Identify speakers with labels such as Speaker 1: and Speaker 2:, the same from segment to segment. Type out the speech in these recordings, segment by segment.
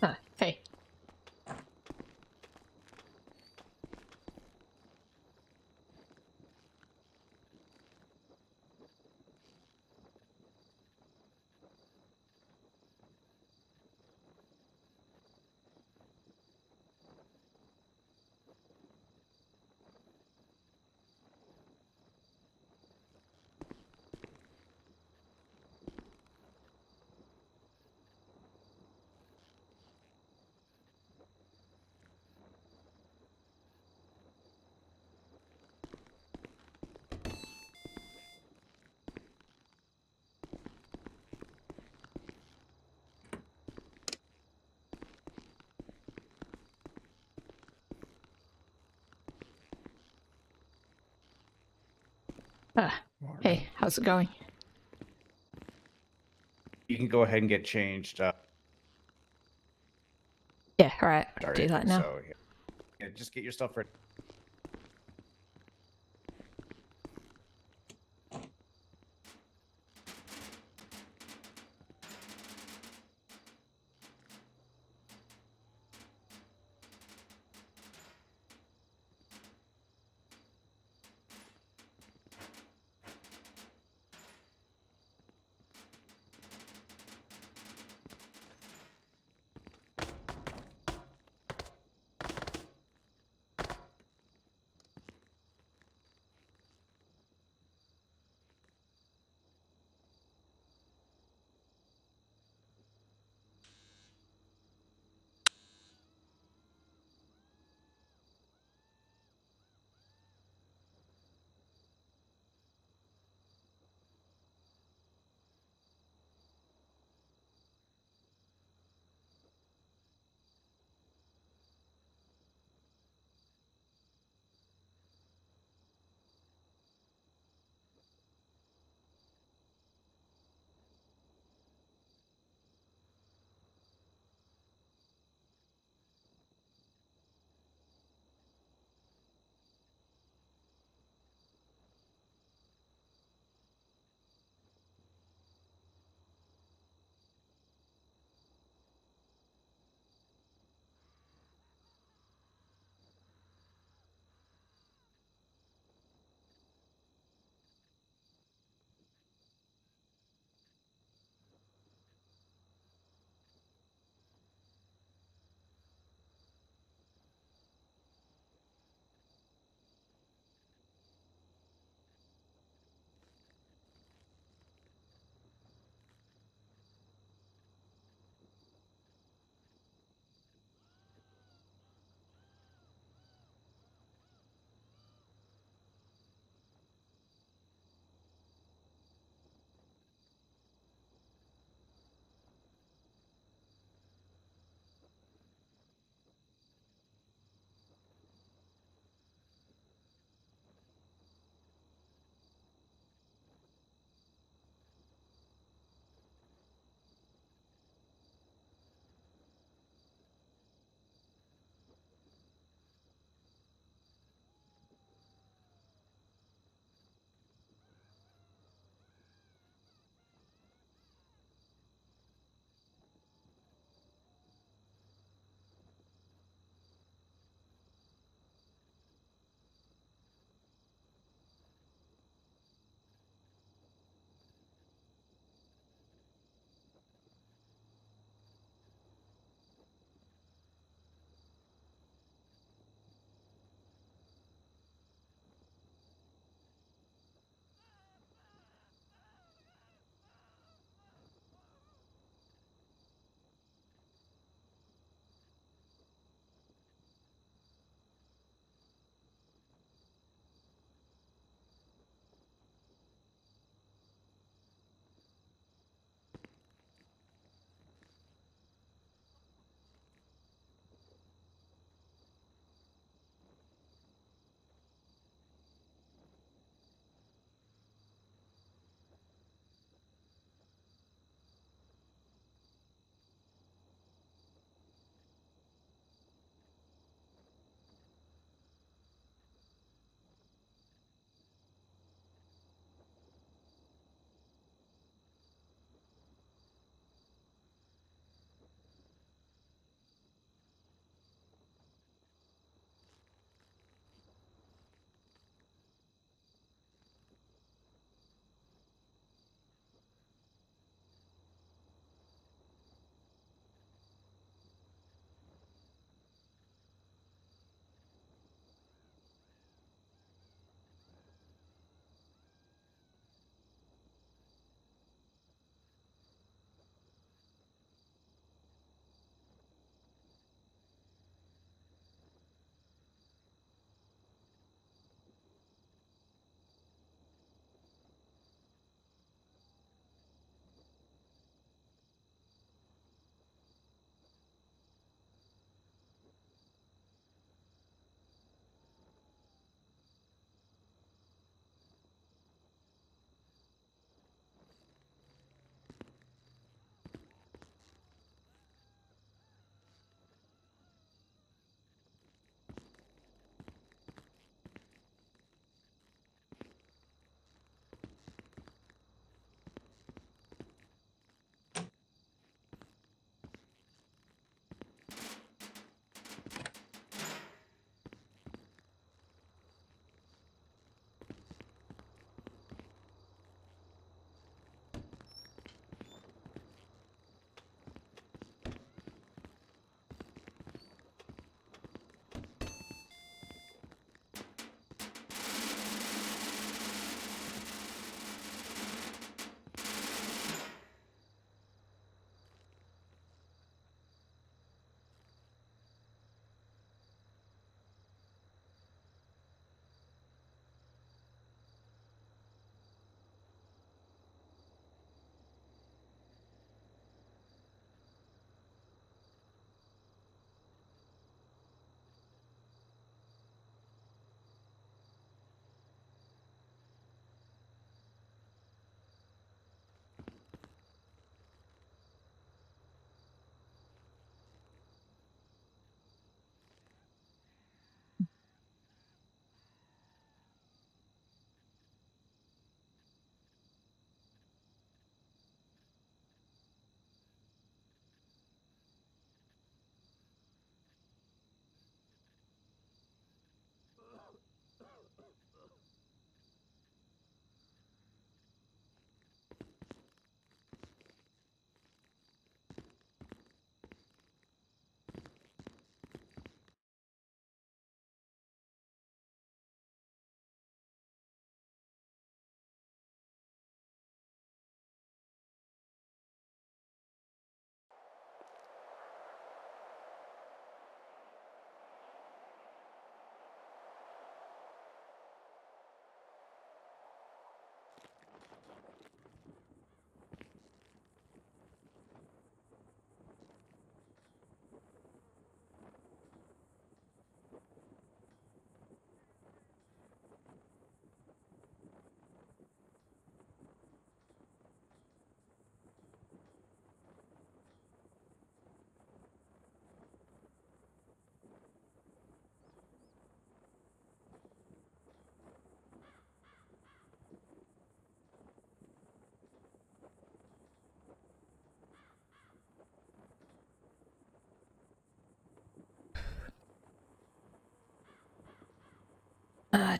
Speaker 1: Hey. Hey, how's it going?
Speaker 2: You can go ahead and get changed.
Speaker 1: Yeah, all right. Do that now.
Speaker 2: So, yeah, just get your stuff ready.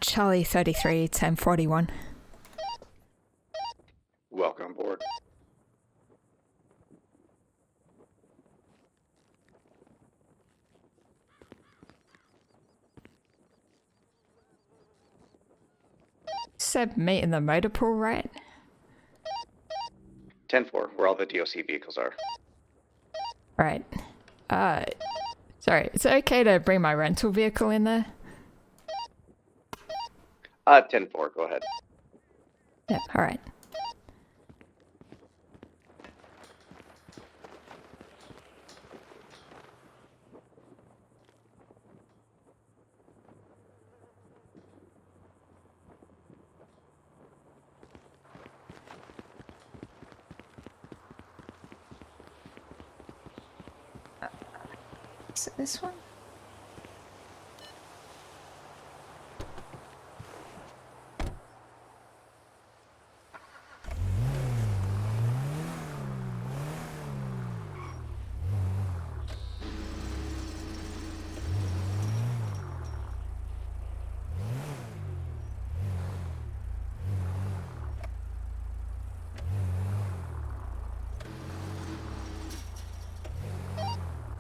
Speaker 1: Charlie 33, 1041.
Speaker 3: Welcome aboard.
Speaker 1: Said meet in the motor pool, right?
Speaker 3: 10-4, where all the DOC vehicles are.
Speaker 1: Right. Sorry, is it okay to bring my rental vehicle in there?
Speaker 3: 10-4, go ahead.
Speaker 1: Yep, alright. Is it this one?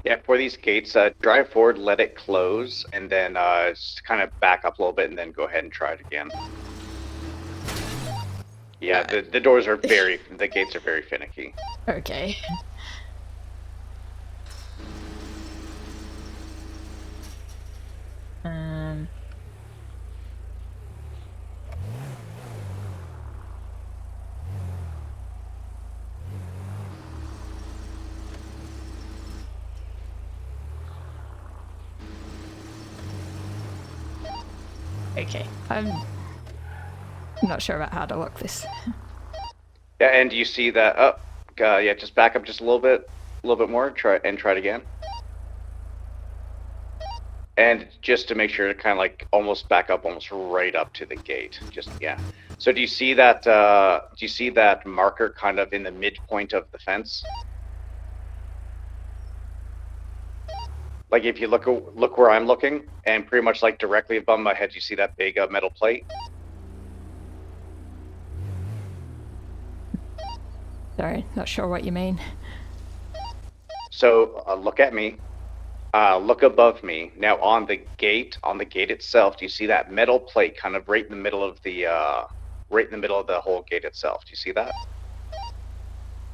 Speaker 3: Yeah, for these gates, drive forward, let it close, and then just kind of back up a little bit, and then go ahead and try it again. Yeah, the doors are the gates are very finicky.
Speaker 1: Okay. Okay, I'm not sure about how to lock this.
Speaker 3: Yeah, and you see that? Oh, yeah, just back up just a little bit more. Try it again. And just to make sure, to kind of like almost back up, almost right up to the gate. Just yeah. So do you see that? Do you see that marker kind of in the midpoint of the fence? Like if you look where I'm looking, and pretty much like directly above my head, you see that big metal plate.
Speaker 1: Sorry, not sure what you mean.
Speaker 3: So look at me. Look above me. Now on the gate itself, do you see that metal plate kind of right in the middle of the whole gate itself? Do you see that?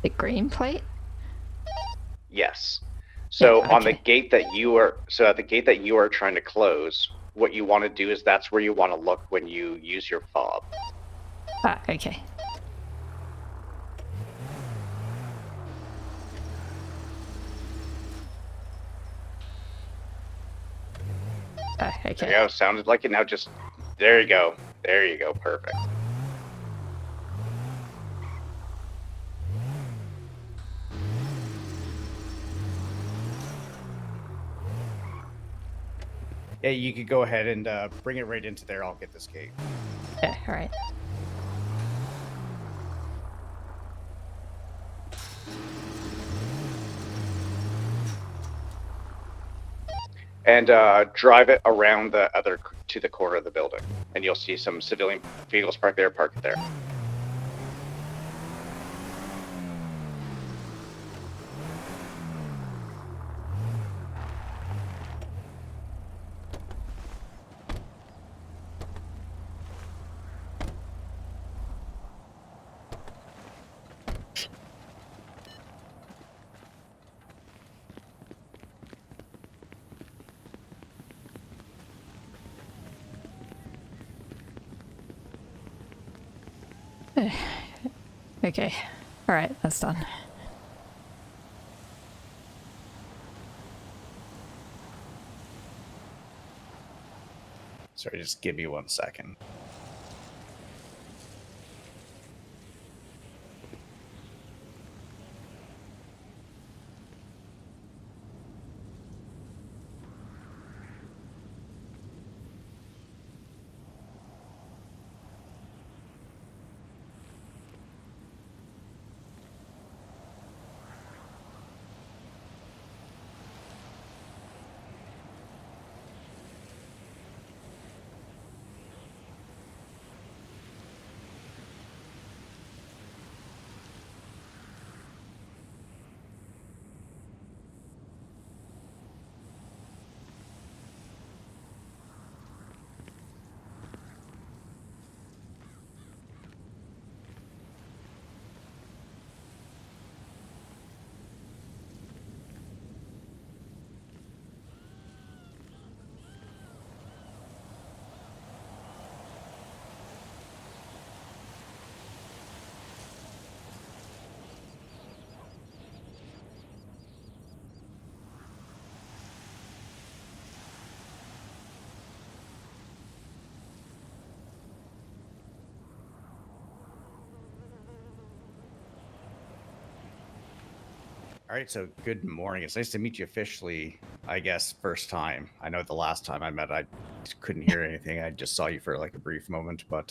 Speaker 1: The green plate?
Speaker 3: Yes. So
Speaker 1: Yeah,
Speaker 3: on the
Speaker 1: okay.
Speaker 3: gate that you are trying to close, what you want to do is that's where you want to look when you use your fob.
Speaker 1: Ah, okay. Ah, okay.
Speaker 3: There you go. Sounded like it. Now just there you go. There you go. Perfect.
Speaker 2: Yeah, you could go ahead and bring it right into there. I'll get this gate.
Speaker 1: Yeah, alright.
Speaker 3: And drive it around to the corner of the building, and you'll see some civilian vehicles parked there. Park it there.
Speaker 1: Okay. Alright, that's done.
Speaker 2: Sorry, just give me 1 second. All right, so good morning. It's nice to meet you officially, I guess, first time. I know the last time I met, I couldn't hear anything. I just saw you for like a brief moment, but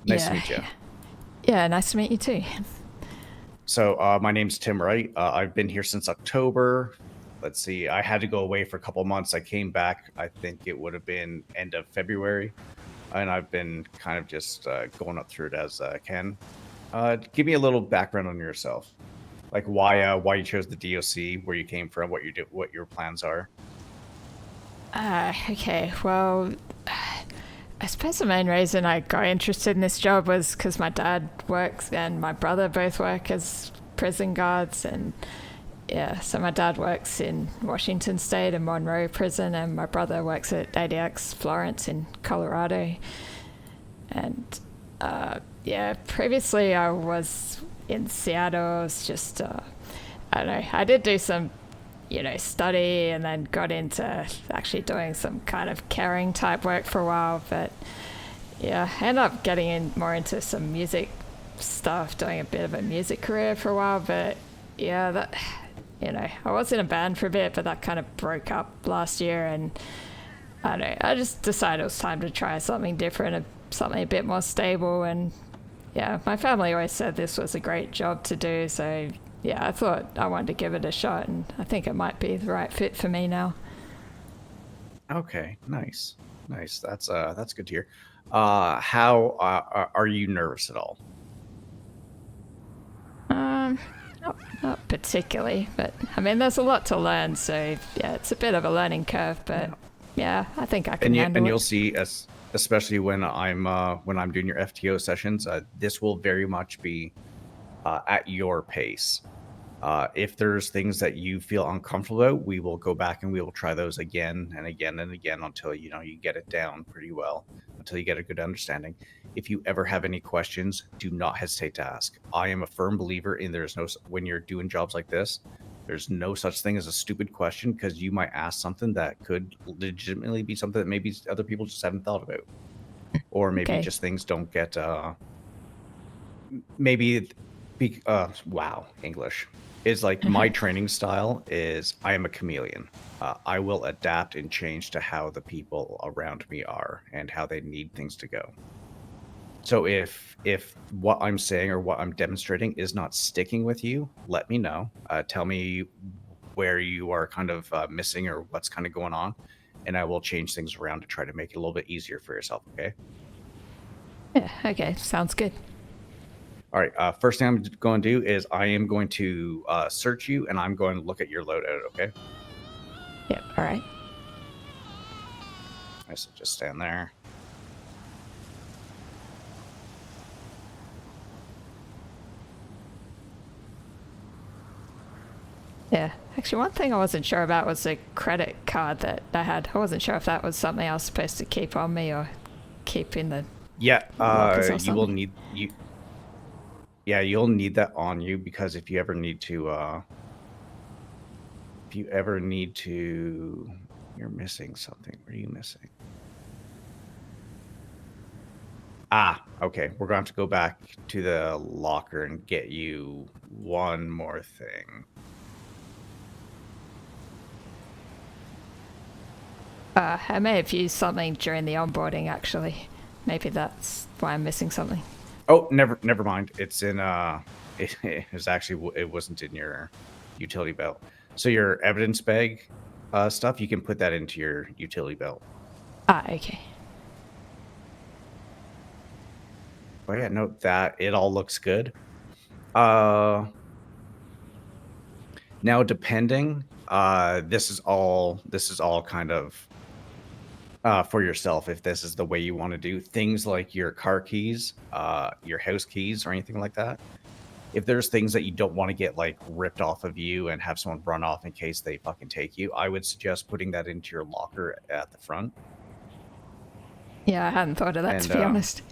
Speaker 2: nice to
Speaker 1: Yeah.
Speaker 2: meet you.
Speaker 1: Yeah, nice to meet you too.
Speaker 2: So my name's Tim Wright. I've been here since October. Let's see, I had to go away for a couple months. I came back, I think it would have been end of February, and I've been kind of just going up through it as I can. Give me a little background on yourself. Like why you chose the DOC, where you came from, what you do, what your plans are.
Speaker 1: Okay, well, I suppose the main reason I got interested in this job was because my dad works and my brother both work as prison guards, and yeah, so my dad works in Washington State and Monroe Prison, and my brother works at ADX Florence in Colorado. And yeah, previously I was in Seattle. It's just I don't know. I did do some, study, and then got into actually doing some kind of caring type work for a while. But yeah, I ended up getting in more into some music stuff, doing a bit of a music career for a while. But yeah, that I was in a band for a bit, but that kind of broke up last year, and I don't know. I just decided it was time to try something different, something a bit more stable. And yeah, my family always said this was a great job to do, so yeah, I thought I wanted to give it a shot, and I think it might be the right fit for me now.
Speaker 2: Okay, nice. That's good to hear. How are you nervous at all?
Speaker 1: Not particularly, but I mean, there's a lot to learn, so yeah, it's a bit of a learning curve, but yeah, I think I can handle
Speaker 2: And
Speaker 1: it.
Speaker 2: you'll see, especially when I'm doing your FTO sessions, this will very much be at your pace. If there's things that you feel uncomfortable about, we will go back and we will try those again and again and again until you get it down pretty well, until you get a good understanding. If you ever have any questions, do not hesitate to ask. I am a firm believer in when you're doing jobs like this, there's no such thing as a stupid question, because you might ask something that could legitimately be something that maybe other people just haven't thought about, or maybe
Speaker 1: Okay.
Speaker 2: just things don't get maybe wow, English is like my training style is I am a chameleon. I will adapt and change to how the people around me are and how they need things to go. So if what I'm saying or what I'm demonstrating is not sticking with you, let me know. Tell me where you are kind of missing or what's kind of going on, and I will change things around to try to make it a little bit easier for yourself. Okay.
Speaker 1: Yeah, okay, sounds good.
Speaker 2: All right. First thing I'm going to do is I am going to search you, and I'm going to look at your loadout. Okay.
Speaker 1: Yep, all right.
Speaker 2: I should just stand there.
Speaker 1: Yeah, actually, one thing I wasn't sure about was the credit card that I had. I wasn't sure if that was something I was supposed to keep on me or keep in the
Speaker 2: Yeah.
Speaker 1: lockers or
Speaker 2: You will
Speaker 1: something.
Speaker 2: need you. Yeah, you'll need that on you, because if you ever need to, you're missing something. What are you missing? Ah, okay. We're going to have to go back to the locker and get you one more thing.
Speaker 1: I may have used something during the onboarding, actually. Maybe that's why I'm missing something.
Speaker 2: Oh, never mind. It's in it was actually, it wasn't in your utility belt. So your evidence bag stuff, you can put that into your utility belt.
Speaker 1: Ah, okay.
Speaker 2: Oh yeah, note that it all looks good. Now depending, this is all kind of for yourself, if this is the way you want to do things, like your car keys, your house keys, or anything like that. If there's things that you don't want to get like ripped off of you and have someone run off in case they fucking take you, I would suggest putting that into your locker at the front.
Speaker 1: Yeah, I hadn't thought of that, to
Speaker 2: And
Speaker 1: be honest.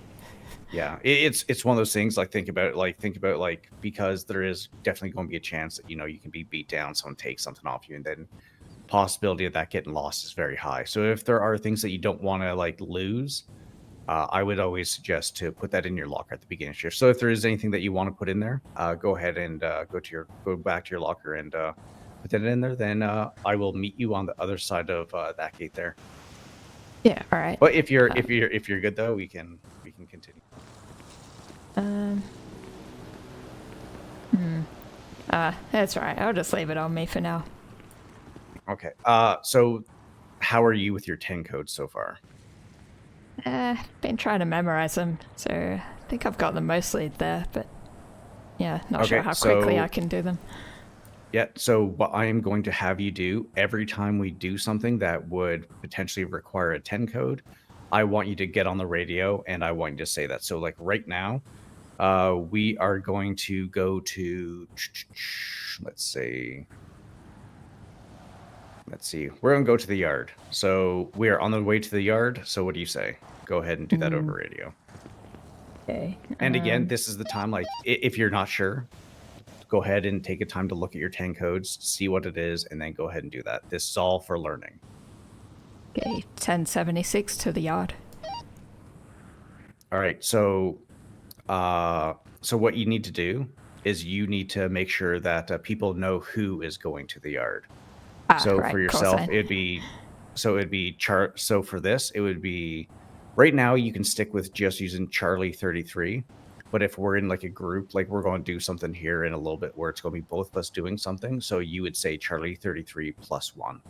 Speaker 2: yeah, it's one of those things. Like think about because there is definitely going to be a chance that you can be beat down, someone takes something off you, and then possibility of that getting lost is very high. So if there are things that you don't want to like lose, I would always suggest to put that in your locker at the beginning of shift. So if there is anything that you want to put in there, go ahead and go back to your locker and put that in there. Then I will meet you on the other side of that gate there.
Speaker 1: Yeah. All right.
Speaker 2: But if you're good though, we can continue.
Speaker 1: That's right. I'll just leave it on me for now.
Speaker 2: Okay. So how are you with your 10 codes so far?
Speaker 1: Been trying to memorize them, so I think I've got them mostly there, but yeah, not sure how quickly I can do them.
Speaker 2: Yeah, so what I am going to have you do every time we do something that would potentially require a 10 code, I want you to get on the radio and I want you to say that. So like right now, we are going to go to, let's see, we're going to go to the yard. So we are on the way to the yard. So what do you say? Go ahead and do that over radio.
Speaker 1: Okay.
Speaker 2: And again, this is the time, like, if you're not sure, go ahead and take a time to look at your 10 codes, see what it is, and then go ahead and do that. This is all for learning.
Speaker 1: Okay, 1076 to the yard.
Speaker 2: All right, so what you need to do is you need to make sure that people know who is going to the yard. So
Speaker 1: right,
Speaker 2: for yourself, it'd be so for this, it would be, right now you can stick with just using Charlie 33. But if we're in like a group, like we're going to do something here in a little bit where it's going to be both of us doing something. So you would say Charlie 33 plus 1.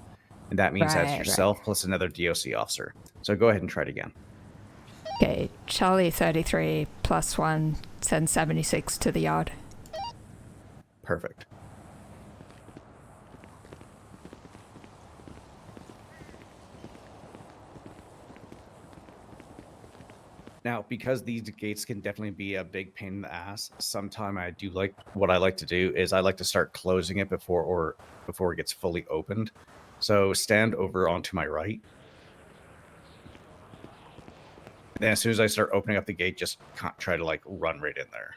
Speaker 2: And that means that's yourself plus another DOC officer. So go ahead and try it again.
Speaker 1: Okay, Charlie 33 plus 1, 1076 to the yard.
Speaker 2: Perfect. Now, because these gates can definitely be a big pain in the ass, sometime what I like to do is I like to start closing it before it gets fully opened. So stand over onto my right. Then as soon as I start opening up the gate, just try to like run right in there.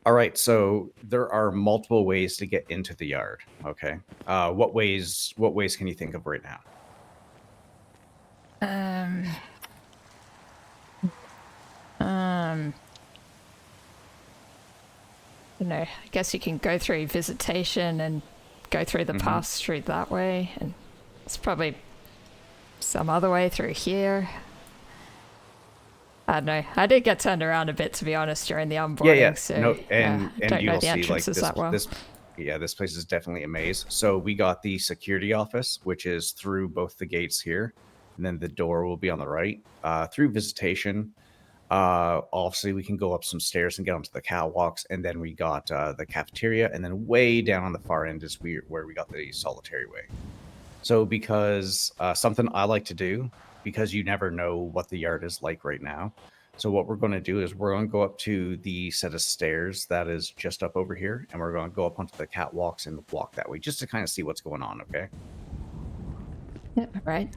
Speaker 2: All right, so there are multiple ways to get into the yard. Okay, what ways can you think of right now?
Speaker 1: You know, I guess you can go through visitation and go through the pass street that way, and it's probably some other way through here. I don't know. I did get turned around a bit, to be honest, during the onboarding.
Speaker 2: Yeah.
Speaker 1: So,
Speaker 2: no, and
Speaker 1: don't know
Speaker 2: you'll
Speaker 1: the
Speaker 2: see like
Speaker 1: entrances that well.
Speaker 2: this place is definitely a maze. So we got the security office, which is through both the gates here, and then the door will be on the right. Through visitation, obviously we can go up some stairs and get onto the catwalks, and then we got the cafeteria, and then way down on the far end is where we got the solitary way. So because something I like to do, because you never know what the yard is like right now. So what we're going to do is we're going to go up to the set of stairs that is just up over here, and we're going to go up onto the catwalks and walk that way just to kind of see what's going on, okay?
Speaker 1: Yeah, right.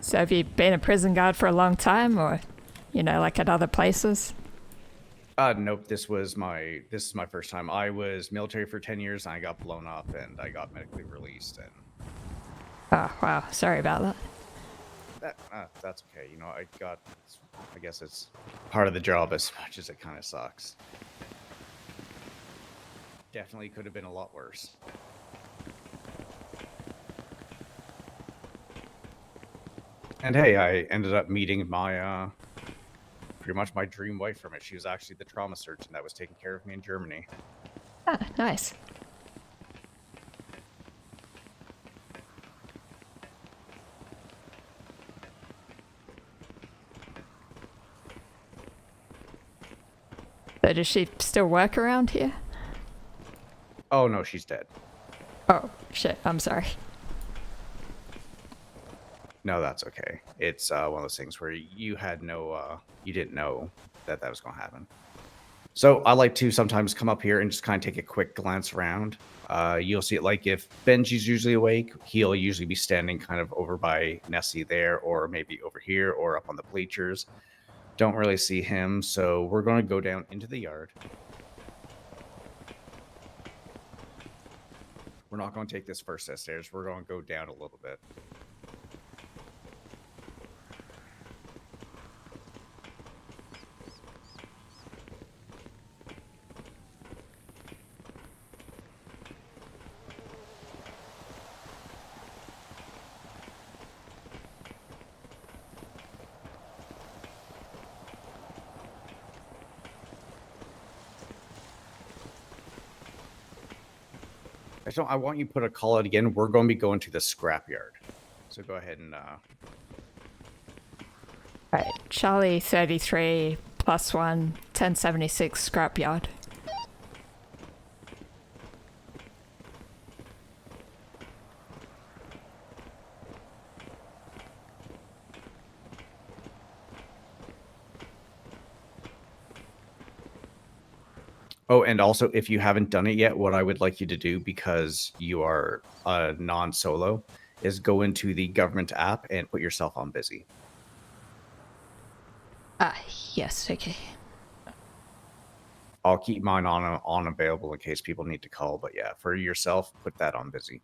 Speaker 1: So have you been a prison guard for a long time, or, you know, like at other places?
Speaker 2: Nope. This is my first time. I was military for 10 years, and I got blown up, and I got medically released. And
Speaker 1: oh wow, sorry about that.
Speaker 2: That's okay. You know, I guess it's part of the job, as much as it kind of sucks. Definitely could have been a lot worse. And hey, I ended up meeting my pretty much my dream wife from it. She was actually the trauma surgeon that was taking care of me in Germany.
Speaker 1: Ah, nice. So does she still work around here?
Speaker 2: Oh no, she's dead.
Speaker 1: Oh shit, I'm sorry.
Speaker 2: No, that's okay. It's one of those things where you had no, you didn't know that was going to happen. So I like to sometimes come up here and just kind of take a quick glance around. You'll see it like if Benji's usually awake, he'll usually be standing kind of over by Nessie there, or maybe over here, or up on the bleachers. Don't really see him, so we're going to go down into the yard. We're not going to take this first set of stairs. We're going to go down a little bit. I want you to put a call out again. We're going to be going to the scrapyard. So go ahead and...
Speaker 1: Right, Charlie 33 +1 1076 scrapyard.
Speaker 2: Oh, and also, if you haven't done it yet, what I would like you to do, because you are a non-solo, is go into the government app and put yourself on busy.
Speaker 1: Yes, okay.
Speaker 2: I'll keep mine on available in case people need to call, but yeah, for yourself, put that on busy.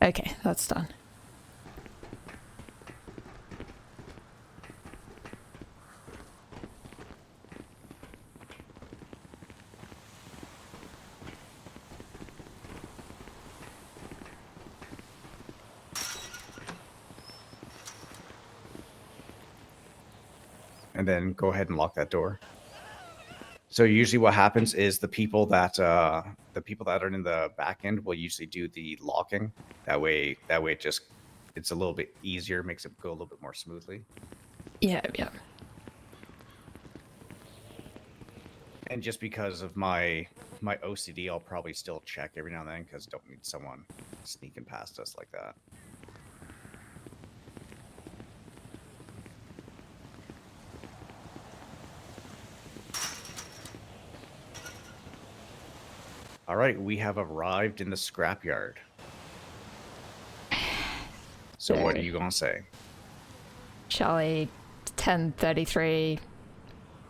Speaker 1: Okay, that's done.
Speaker 2: And then go ahead and lock that door. So usually what happens is the people that are in the back end will usually do the locking. That way it's a little bit easier, makes it go a little bit more smoothly.
Speaker 1: Yeah.
Speaker 2: And just because of my OCD, I'll probably still check every now and then because don't need someone sneaking past us like that. All right, we have arrived in the scrapyard. So what are you going to say?
Speaker 1: Charlie 1033.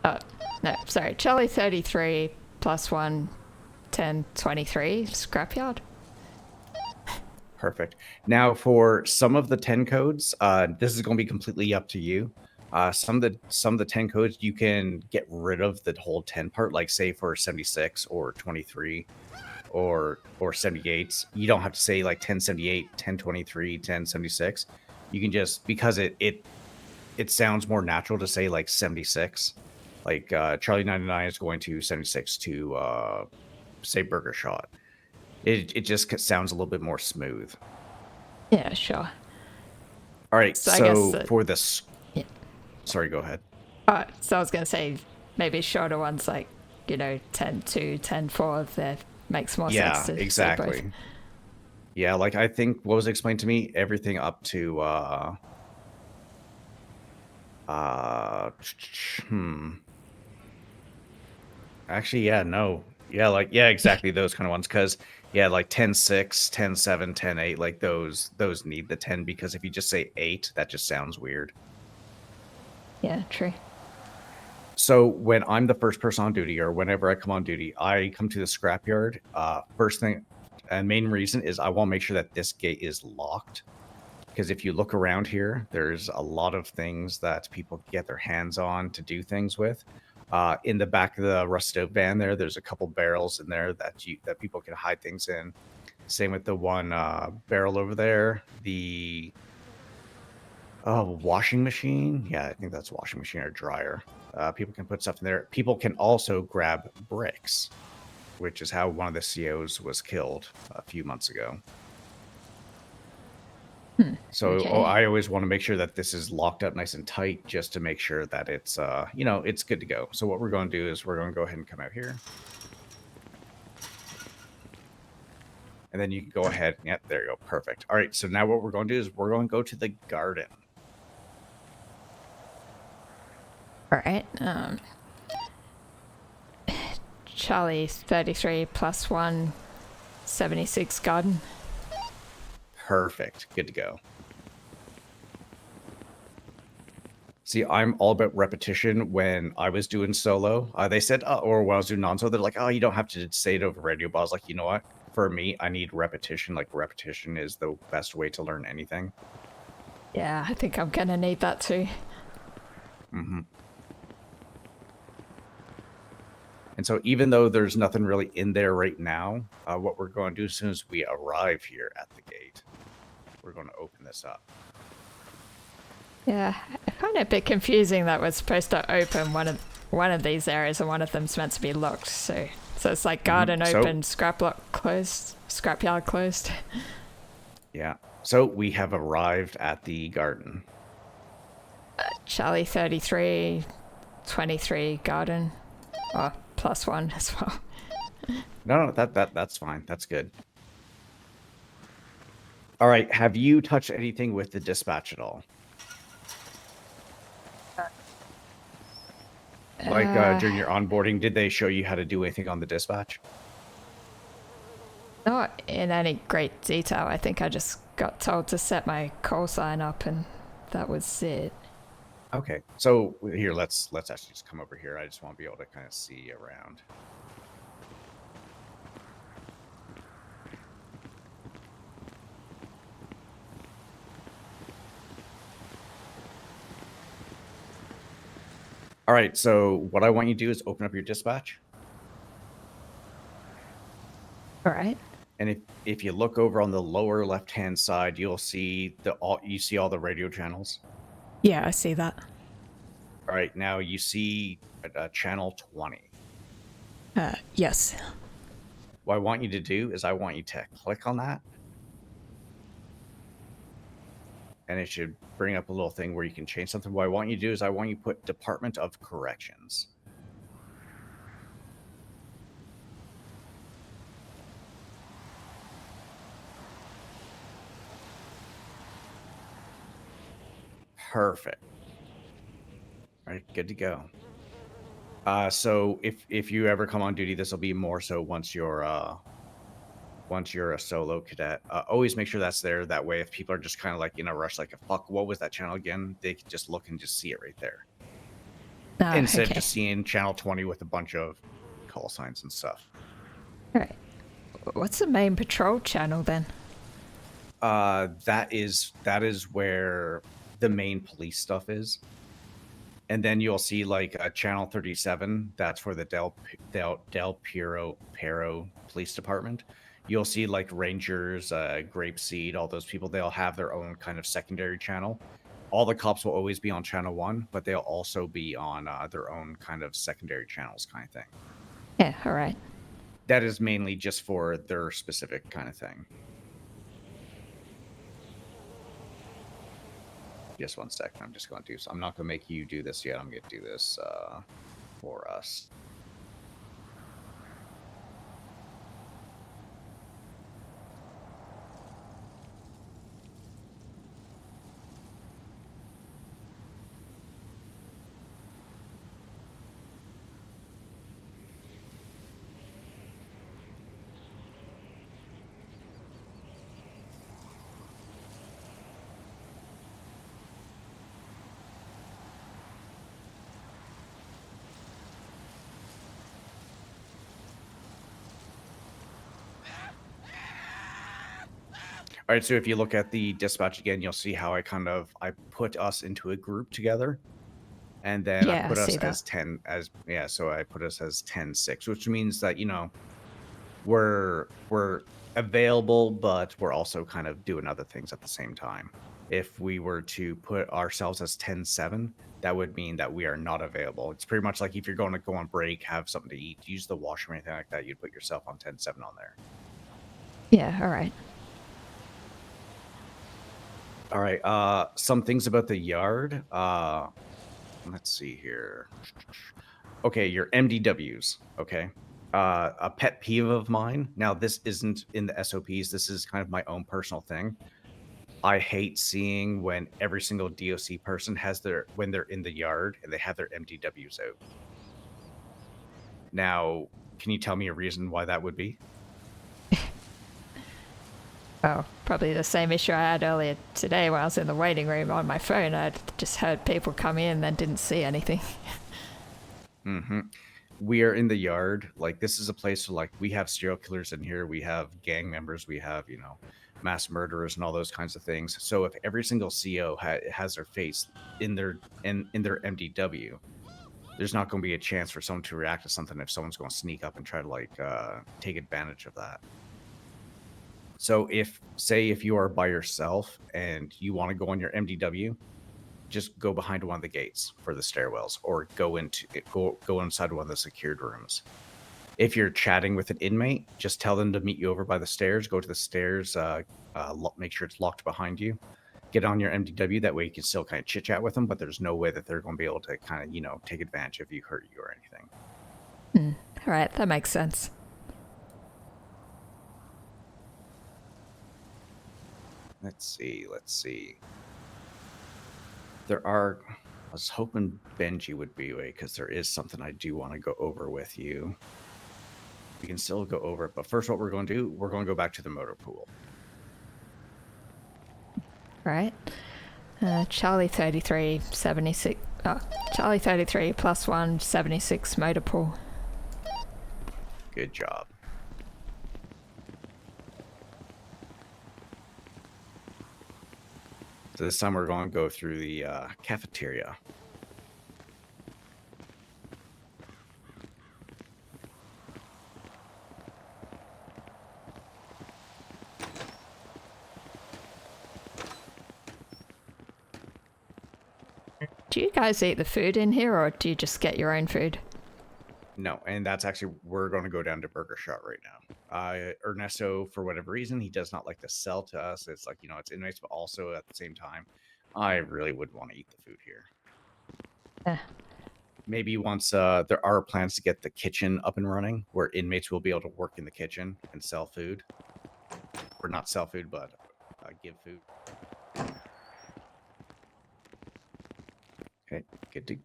Speaker 1: No, sorry. Charlie 33 +1 1023 scrapyard.
Speaker 2: Perfect. Now, for some of the 10 codes, this is going to be completely up to you. Some of the 10 codes, you can get rid of the whole 10 part, like say for 76 or 23 or 78. You don't have to say like 1078, 1023, 1076. You can just, because it sounds more natural to say like 76. Like Charlie 99 is going to 76 to say Burger Shot. It just sounds a little bit more smooth.
Speaker 1: Yeah, sure.
Speaker 2: All right,
Speaker 1: So I guess
Speaker 2: for this...
Speaker 1: Yeah.
Speaker 2: Sorry, go ahead.
Speaker 1: So I was going to say maybe shorter ones like, 10-2, 10-4, that makes more sense to
Speaker 2: exactly.
Speaker 1: say both.
Speaker 2: Yeah, like I think what was explained to me, everything up to actually, yeah, no. Yeah, exactly those kind of ones. Because, yeah, like 10-6, 10-7, 10-8, like those need the 10, because if you just say 8, that just sounds weird.
Speaker 1: Yeah, true.
Speaker 2: So when I'm the first person on duty, or whenever I come on duty, I come to the scrapyard. First thing and main reason is I want to make sure that this gate is locked. Because if you look around here, there's a lot of things that people get their hands on to do things with. In the back of the rusted out van there's a couple barrels in there that people can hide things in. Same with the one barrel over there. The washing machine. Yeah, I think that's a washing machine or dryer. People can put stuff in there. People can also grab bricks, which is how one of the COs was killed a few months ago. So
Speaker 1: Okay.
Speaker 2: I always want to make sure that this is locked up nice and tight, just to make sure that it's it's good to go. So what we're going to do is we're going to go ahead and come out here. And then you can go ahead. Yeah, there you go. Perfect. All right. So now what we're going to do is we're going to go to the garden.
Speaker 1: All right. Charlie 33 plus 1, 76 garden.
Speaker 2: Perfect. Good to go. See, I'm all about repetition. When I was doing solo, they said, or when I was doing non-solo, they're like, oh, you don't have to say it over radio. But I was like, you know what? For me, I need repetition. Like, repetition is the best way to learn anything.
Speaker 1: Yeah, I think I'm going to need that too.
Speaker 2: Mm-hmm. And so even though there's nothing really in there right now, what we're going to do as soon as we arrive here at the gate, we're going to open this up.
Speaker 1: Yeah, I find it a bit confusing that we're supposed to open one of these areas and one of them's meant to be locked. So it's like garden open, scrapyard closed.
Speaker 2: Yeah. So we have arrived at the garden.
Speaker 1: Charlie 33, 23 garden. Oh, plus 1 as well.
Speaker 2: No, that's fine. That's good. All right. Have you touched anything with the dispatch at all? Like during your onboarding, did they show you how to do anything on the dispatch?
Speaker 1: Not in any great detail. I think I just got told to set my call sign up and that was it.
Speaker 2: Okay. So here, let's actually just come over here. I just want to be able to kind of see around. All right, so what I want you to do is open up your dispatch.
Speaker 1: All right.
Speaker 2: And if you look over on the lower left-hand side, you'll see all the radio channels.
Speaker 1: Yeah, I see that.
Speaker 2: All right, now you see channel 20.
Speaker 1: Yes.
Speaker 2: What I want you to do is I want you to click on that. And it should bring up a little thing where you can change something. What I want you to do is I want you to put Department of Corrections. Perfect. All right, good to go. So if you ever come on duty, this will be more so once you're a solo cadet. Always make sure that's there. That way, if people are just kind of like in a rush, like, fuck, what was that channel again? They can just look and just see it right there. Instead of just seeing channel 20 with a bunch of call signs and stuff.
Speaker 1: All right. What's the main patrol channel then?
Speaker 2: That is where the main police stuff is. And then you'll see like channel 37. That's for the Del Perro Police Department. You'll see like Rangers, Grapeseed, all those people. They'll have their own kind of secondary channel. All the cops will always be on channel 1, but they'll also be on their own kind of secondary channels kind of thing.
Speaker 1: Yeah, all right.
Speaker 2: That is mainly just for their specific kind of thing. Just one second. I'm just going to do so. I'm not going to make you do this yet. I'm going to do this for us. All right, so if you look at the dispatch again, you'll see how I put us into a group together. And then I put us as 10 so I put us as 10-6, which means that, we're available, but we're also kind of doing other things at the same time. If we were to put ourselves as 10-7, that would mean that we are not available. It's pretty much like if you're going to go on break, have something to eat, use the washroom or anything like that, you'd put yourself on 10-7 on there.
Speaker 1: Yeah, all right.
Speaker 2: All right. Some things about the yard. Let's see here. Okay, your MDWs. Okay. A pet peeve of mine. Now, this isn't in the SOPs. This is kind of my own personal thing. I hate seeing when every single DOC person has when they're in the yard and they have their MDWs out. Now, can you tell me a reason why that would be?
Speaker 1: Oh, probably the same issue I had earlier today when I was in the waiting room on my phone. I just heard people come in and didn't see anything.
Speaker 2: We are in the yard. Like, this is a place where, like, we have serial killers in here. We have gang members. We have, mass murderers and all those kinds of things. So if every single CO has their face in their MDW, there's not going to be a chance for someone to react to something if someone's going to sneak up and try to take advantage of that. So if you are by yourself and you want to go on your MDW, just go behind one of the gates for the stairwells, or go inside one of the secured rooms. If you're chatting with an inmate, just tell them to meet you over by the stairs. Go to the stairs, make sure it's locked behind you. Get on your MDW. That way you can still kind of chit chat with them, but there's no way that they're going to be able to kind of, take advantage if you hurt you or anything.
Speaker 1: All right, that makes sense.
Speaker 2: Let's see. I was hoping Benji would be away because there is something I do want to go over with you. We can still go over it, but first what we're going to do, we're going to go back to the motor pool.
Speaker 1: Right. Charlie 33, 76. Oh, Charlie 33 plus 1, 76 motor pool.
Speaker 2: Good job. So this time we're going to go through the cafeteria.
Speaker 1: Do you guys eat the food in here, or do you just get your own food?
Speaker 2: No, and that's actually, we're going to go down to Burger Shot right now. Ernesto, for whatever reason, he does not like to sell to us. It's like, it's inmates, but also at the same time, I really wouldn't want to eat the food here.
Speaker 1: Yeah.
Speaker 2: Maybe once there are plans to get the kitchen up and running, where inmates will be able to work in the kitchen and sell food. Or not sell food, but give food. Okay, good to go.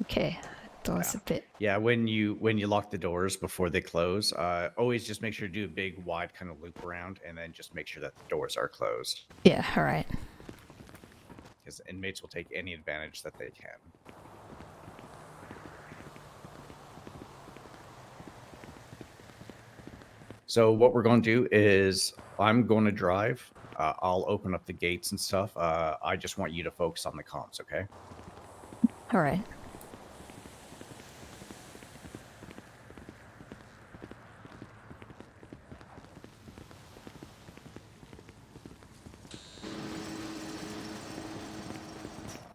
Speaker 1: Okay, door's a bit.
Speaker 2: Yeah, when you lock the doors before they close, always just make sure to do a big wide kind of loop around, and then just make sure that the doors are closed.
Speaker 1: Yeah, all right.
Speaker 2: Because inmates will take any advantage that they can. So what we're going to do is I'm going to drive. I'll open up the gates and stuff. I just want you to focus on the comms, okay?
Speaker 1: All right.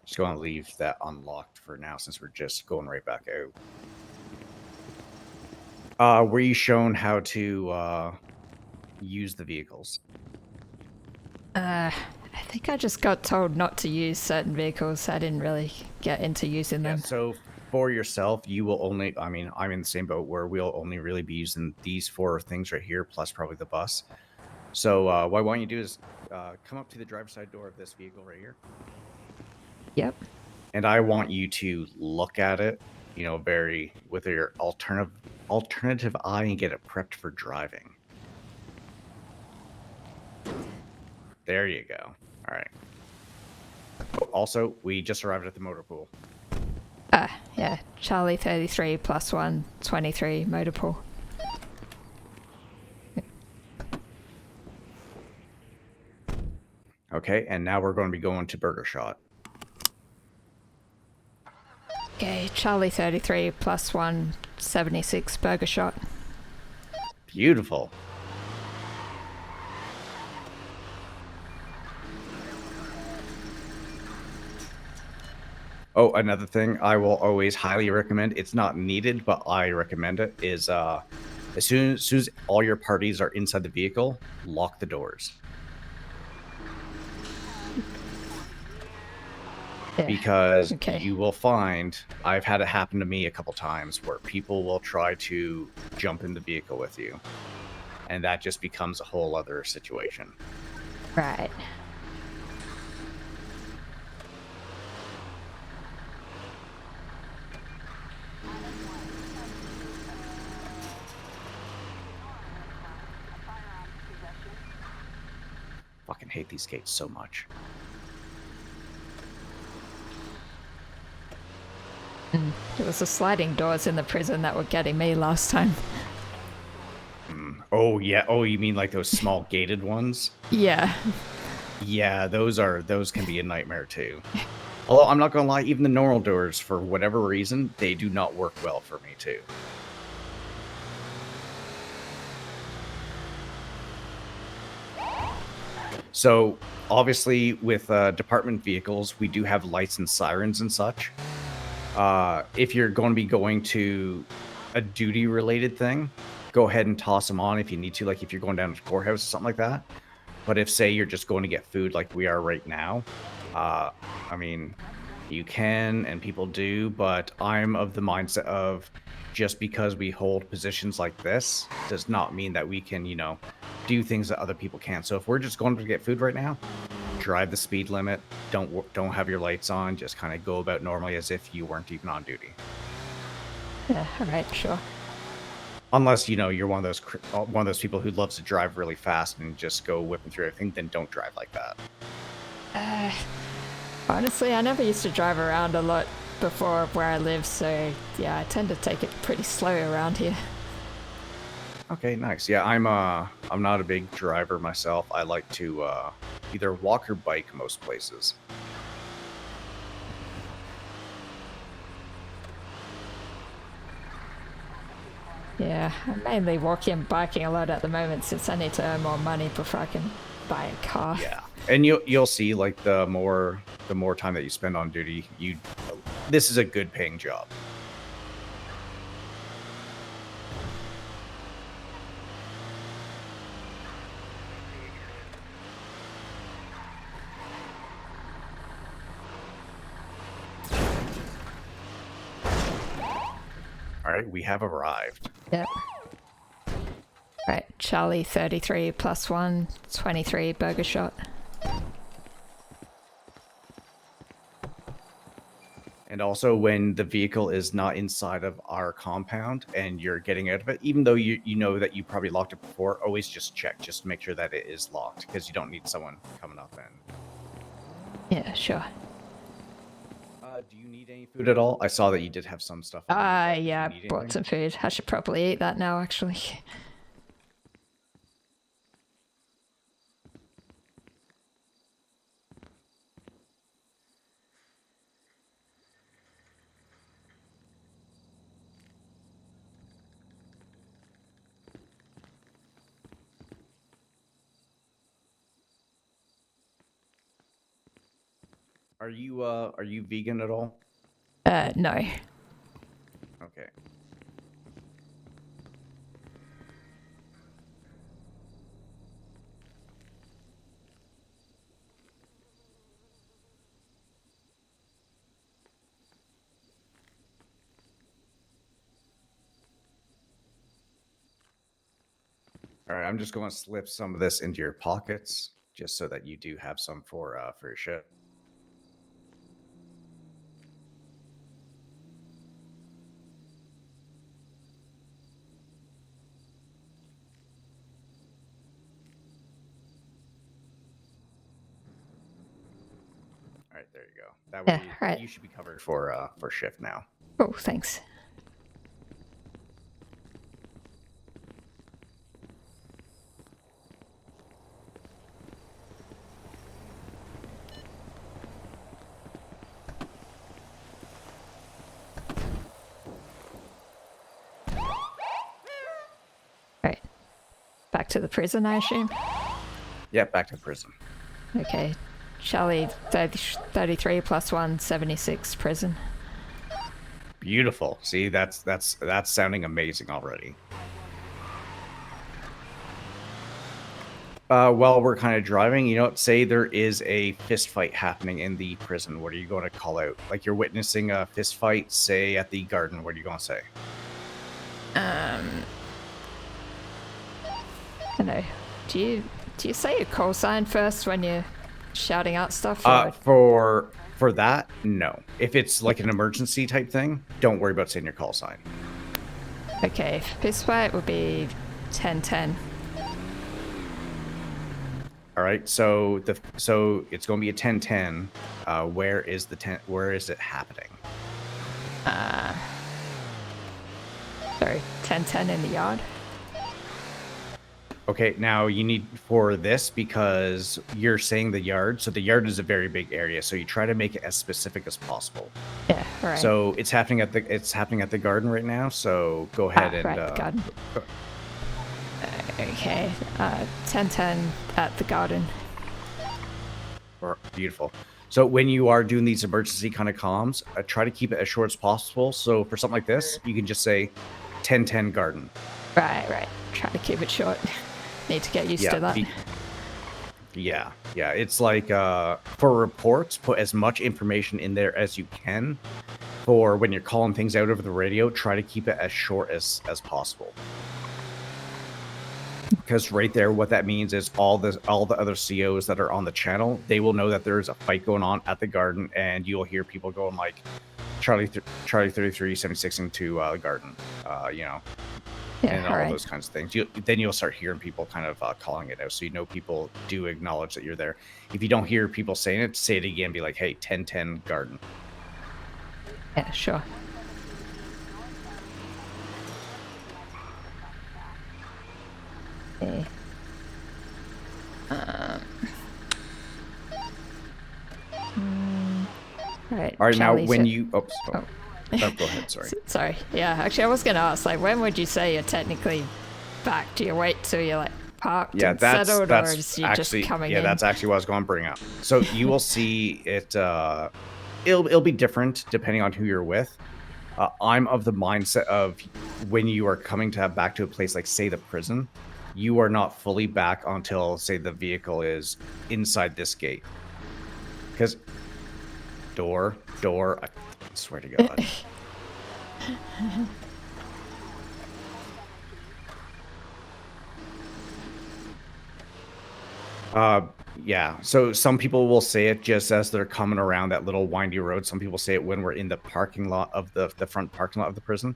Speaker 2: Just going to leave that unlocked for now since we're just going right back out. Were you shown how to use the vehicles?
Speaker 1: I think I just got told not to use certain vehicles. I didn't really get into using them.
Speaker 2: So for yourself, you will only, I'm in the same boat where we'll only really be using these 4 things right here, plus probably the bus. So what I want you to do is come up to the driver's side door of this vehicle right here.
Speaker 1: Yep.
Speaker 2: And I want you to look at it, with your alternative eye and get it prepped for driving. There you go. All right. Oh, also, we just arrived at the motor pool.
Speaker 1: Yeah. Charlie 33 plus 1, 23 motor pool.
Speaker 2: Okay, and now we're going to be going to Burger Shot.
Speaker 1: Okay, Charlie 33 plus 1, 76 Burger Shot.
Speaker 2: Beautiful. Oh, another thing I will always highly recommend, it's not needed, but I recommend it, is as soon as all your parties are inside the vehicle, lock the doors.
Speaker 1: Yeah.
Speaker 2: Because
Speaker 1: Okay.
Speaker 2: you will find, I've had it happen to me a couple times, where people will try to jump in the vehicle with you. And that just becomes a whole other situation.
Speaker 1: Right.
Speaker 2: Fucking hate these gates so much.
Speaker 1: It was the sliding doors in the prison that were getting me last time.
Speaker 2: Oh yeah. Oh, you mean like those small gated ones?
Speaker 1: Yeah.
Speaker 2: Yeah, those can be a nightmare too. Although I'm not gonna lie, even the normal doors, for whatever reason, they do not work well for me too. So obviously, with department vehicles, we do have lights and sirens and such. If you're going to be going to a duty-related thing, go ahead and toss them on if you need to, like if you're going down to the courthouse or something like that. But if, say, you're just going to get food like we are right now, I mean, you can and people do, but I'm of the mindset of just because we hold positions like this does not mean that we can, do things that other people can't. So if we're just going to get food right now, drive the speed limit, don't have your lights on, just kind of go about normally as if you weren't even on duty.
Speaker 1: Yeah, alright, sure.
Speaker 2: Unless, you're one of those people who loves to drive really fast and just go whipping through everything, then don't drive like that.
Speaker 1: Honestly, I never used to drive around a lot before where I live, so yeah, I tend to take it pretty slow around here.
Speaker 2: Okay, nice. Yeah, I'm not a big driver myself. I like to either walk or bike most places.
Speaker 1: Yeah, I'm mainly walking and biking a lot at the moment since I need to earn more money before I can buy a car.
Speaker 2: Yeah, and you'll see, like, the more time that you spend on duty, this is a good paying job. All right, we have arrived.
Speaker 1: Yep. Right, Charlie 33 plus 1, 23 burger shot.
Speaker 2: And also, when the vehicle is not inside of our compound and you're getting out of it, even though you know that you probably locked it before, always just check, just to make sure that it is locked, because you don't need someone coming up and...
Speaker 1: Yeah, sure.
Speaker 2: Do you need any food at all? I saw that you did have some stuff.
Speaker 1: Yeah, I bought some food. I should probably eat that now, actually.
Speaker 2: Are you vegan at all?
Speaker 1: No.
Speaker 2: Okay. All right, I'm just going to slip some of this into your pockets, just so that you do have some for your ship. All right, there you go. That way,
Speaker 1: Yeah, right.
Speaker 2: you should be covered for shift now.
Speaker 1: Oh, thanks. Right. Back to the prison, I assume?
Speaker 2: Yeah, back to prison.
Speaker 1: Okay. Charlie 33 plus 1, 76 prison.
Speaker 2: Beautiful. See, that's sounding amazing already. While we're kind of driving, you know, say there is a fist fight happening in the prison. What are you going to call out? Like you're witnessing a fist fight, say at the garden. What are you going to say?
Speaker 1: I don't know. Do you say your call sign first when you're shouting out stuff?
Speaker 2: For that, no. If it's like an emergency type thing, don't worry about saying your call sign.
Speaker 1: Okay, fist fight would be 10-10.
Speaker 2: All right, so it's going to be a 10-10. Where is it happening?
Speaker 1: Sorry, 10-10 in the yard.
Speaker 2: Okay, now you need for this because you're saying the yard. So the yard is a very big area, so you try to make it as specific as possible.
Speaker 1: Yeah, right.
Speaker 2: So it's happening at the garden right now. So go ahead and
Speaker 1: right, the garden. Okay, 10-10 at the garden.
Speaker 2: Beautiful. So when you are doing these emergency kind of comms, try to keep it as short as possible. So for something like this, you can just say 10-10 garden.
Speaker 1: Right. Try to keep it short. Need to get used to that.
Speaker 2: Yeah. It's like for reports, put as much information in there as you can. For when you're calling things out over the radio, try to keep it as short as possible. Because right there, what that means is all the other COs that are on the channel, they will know that there's a fight going on at the garden, and you'll hear people going like, Charlie 33, 76 into the garden, you know.
Speaker 1: Yeah,
Speaker 2: and all
Speaker 1: right.
Speaker 2: those kinds of things. Then you'll start hearing people kind of calling it out, so you know people do acknowledge that you're there. If you don't hear people saying it, say it again. Be like, "Hey, 10-10 garden."
Speaker 1: Yeah, sure. Okay. Right.
Speaker 2: All right, now
Speaker 1: Charlie
Speaker 2: when
Speaker 1: said-
Speaker 2: you go ahead. Sorry.
Speaker 1: Sorry. Yeah, actually, I was going to ask, like, when would you say you're technically back? Do you wait till you're like parked and settled, or is you
Speaker 2: actually
Speaker 1: just coming in?
Speaker 2: that's actually what I was going to bring up. So you will see it. It'll be different depending on who you're with. I'm of the mindset of when you are coming back to a place like, say, the prison, you are not fully back until, say, the vehicle is inside this gate. Because door, I swear to God. Yeah, so some people will say it just as they're coming around that little windy road. Some people say it when we're in the parking lot of the front parking lot of the prison.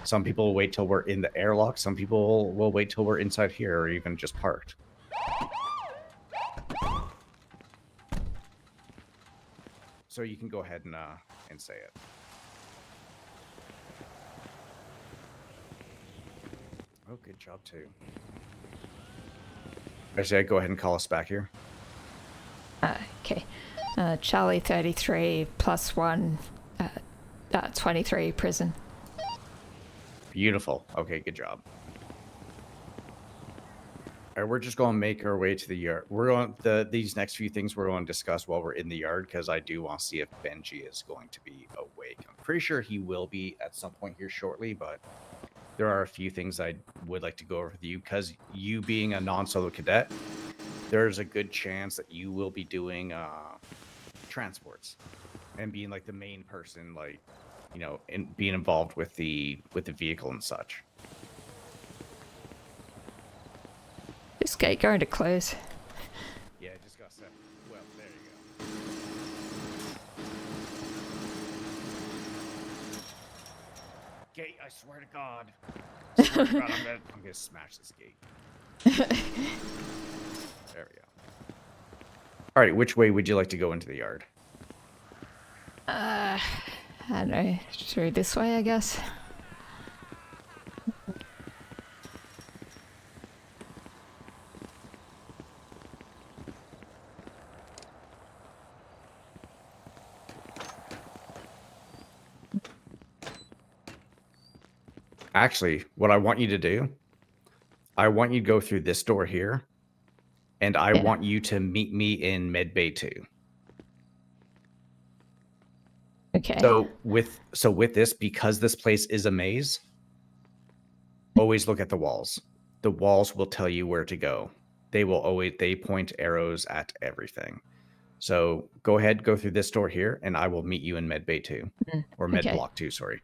Speaker 2: Some people will wait till we're in the airlock. Some people will wait till we're inside here or even just parked. So you can go ahead and say it. Oh, good job too. Actually, go ahead and call us back here.
Speaker 1: Okay. Charlie 33 plus 1, 23 prison.
Speaker 2: Beautiful. Okay, good job. All right, we're just going to make our way to the yard. We're on these next few things we're going to discuss while we're in the yard, because I do want to see if Benji is going to be awake. I'm pretty sure he will be at some point here shortly, but there are a few things I would like to go over with you, because you being a non-solo cadet, there's a good chance that you will be doing transports and being like the main person, like, you know, and being involved with the vehicle and such.
Speaker 1: This gate going to close.
Speaker 2: Yeah, I just got set. Well, there you go. Gate, I swear to God. I swear to God, I'm gonna smash this gate. There we go. All right, which way would you like to go into the yard?
Speaker 1: I don't know. Through this way, I guess.
Speaker 2: Actually, what I want you to do, I want you to go through this door here, and I want you to meet me in Med Bay 2.
Speaker 1: Okay.
Speaker 2: So with this, because this place is a maze, always look at the walls. The walls will tell you where to go. They point arrows at everything. So go ahead, go through this door here, and I will meet you in med bay 2. Or med
Speaker 1: okay.
Speaker 2: block 2, sorry.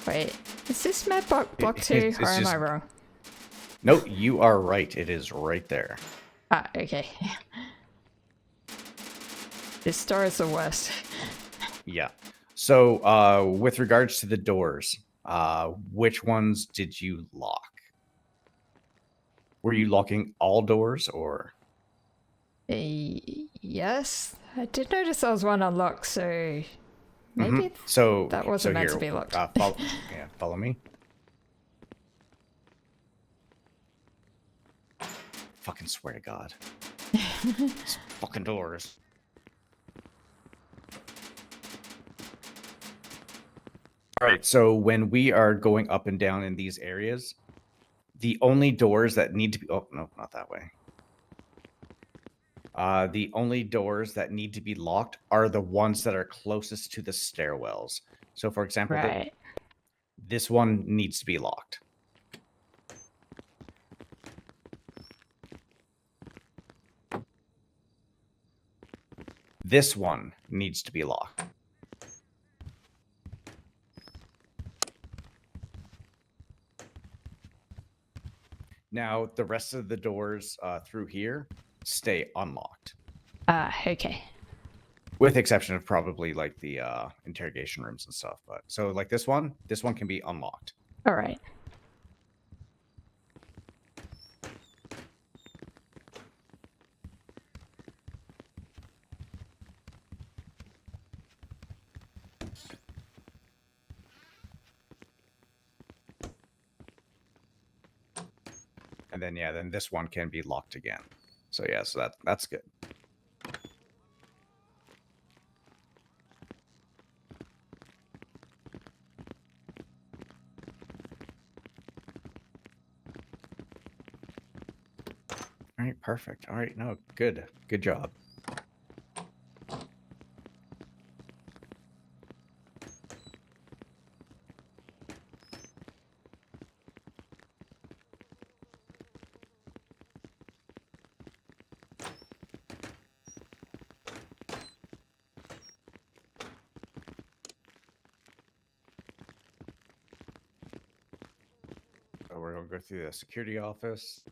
Speaker 1: Wait, is this med block 2
Speaker 2: it's
Speaker 1: or am
Speaker 2: just-
Speaker 1: I wrong?
Speaker 2: No, you are right. It is right there.
Speaker 1: Ah, okay. This door is the worst.
Speaker 2: Yeah. So with regards to the doors, which ones did you lock? Were you locking all doors or?
Speaker 1: Yes, I did notice there was one unlocked, so maybe
Speaker 2: So
Speaker 1: that wasn't meant
Speaker 2: here,
Speaker 1: to be locked.
Speaker 2: Follow me. Fucking swear to God. These fucking doors. All right, so when we are going up and down in these areas, the only doors that need to be... Oh, no, not that way. The only doors that need to be locked are the ones that are closest to the stairwells. So, for example,
Speaker 1: Right.
Speaker 2: this one needs to be locked. This one needs to be locked. Now, the rest of the doors through here stay unlocked.
Speaker 1: Okay.
Speaker 2: With exception of probably like the interrogation rooms and stuff. But so like this one can be unlocked.
Speaker 1: All right.
Speaker 2: And then then this one can be locked again. So yeah, so that's good. All right, perfect. All right, no, good job. So we're going to go through the security office.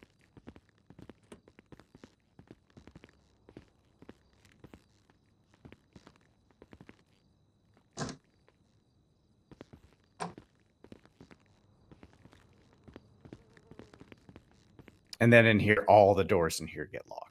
Speaker 2: And then in here, all the doors in here get locked.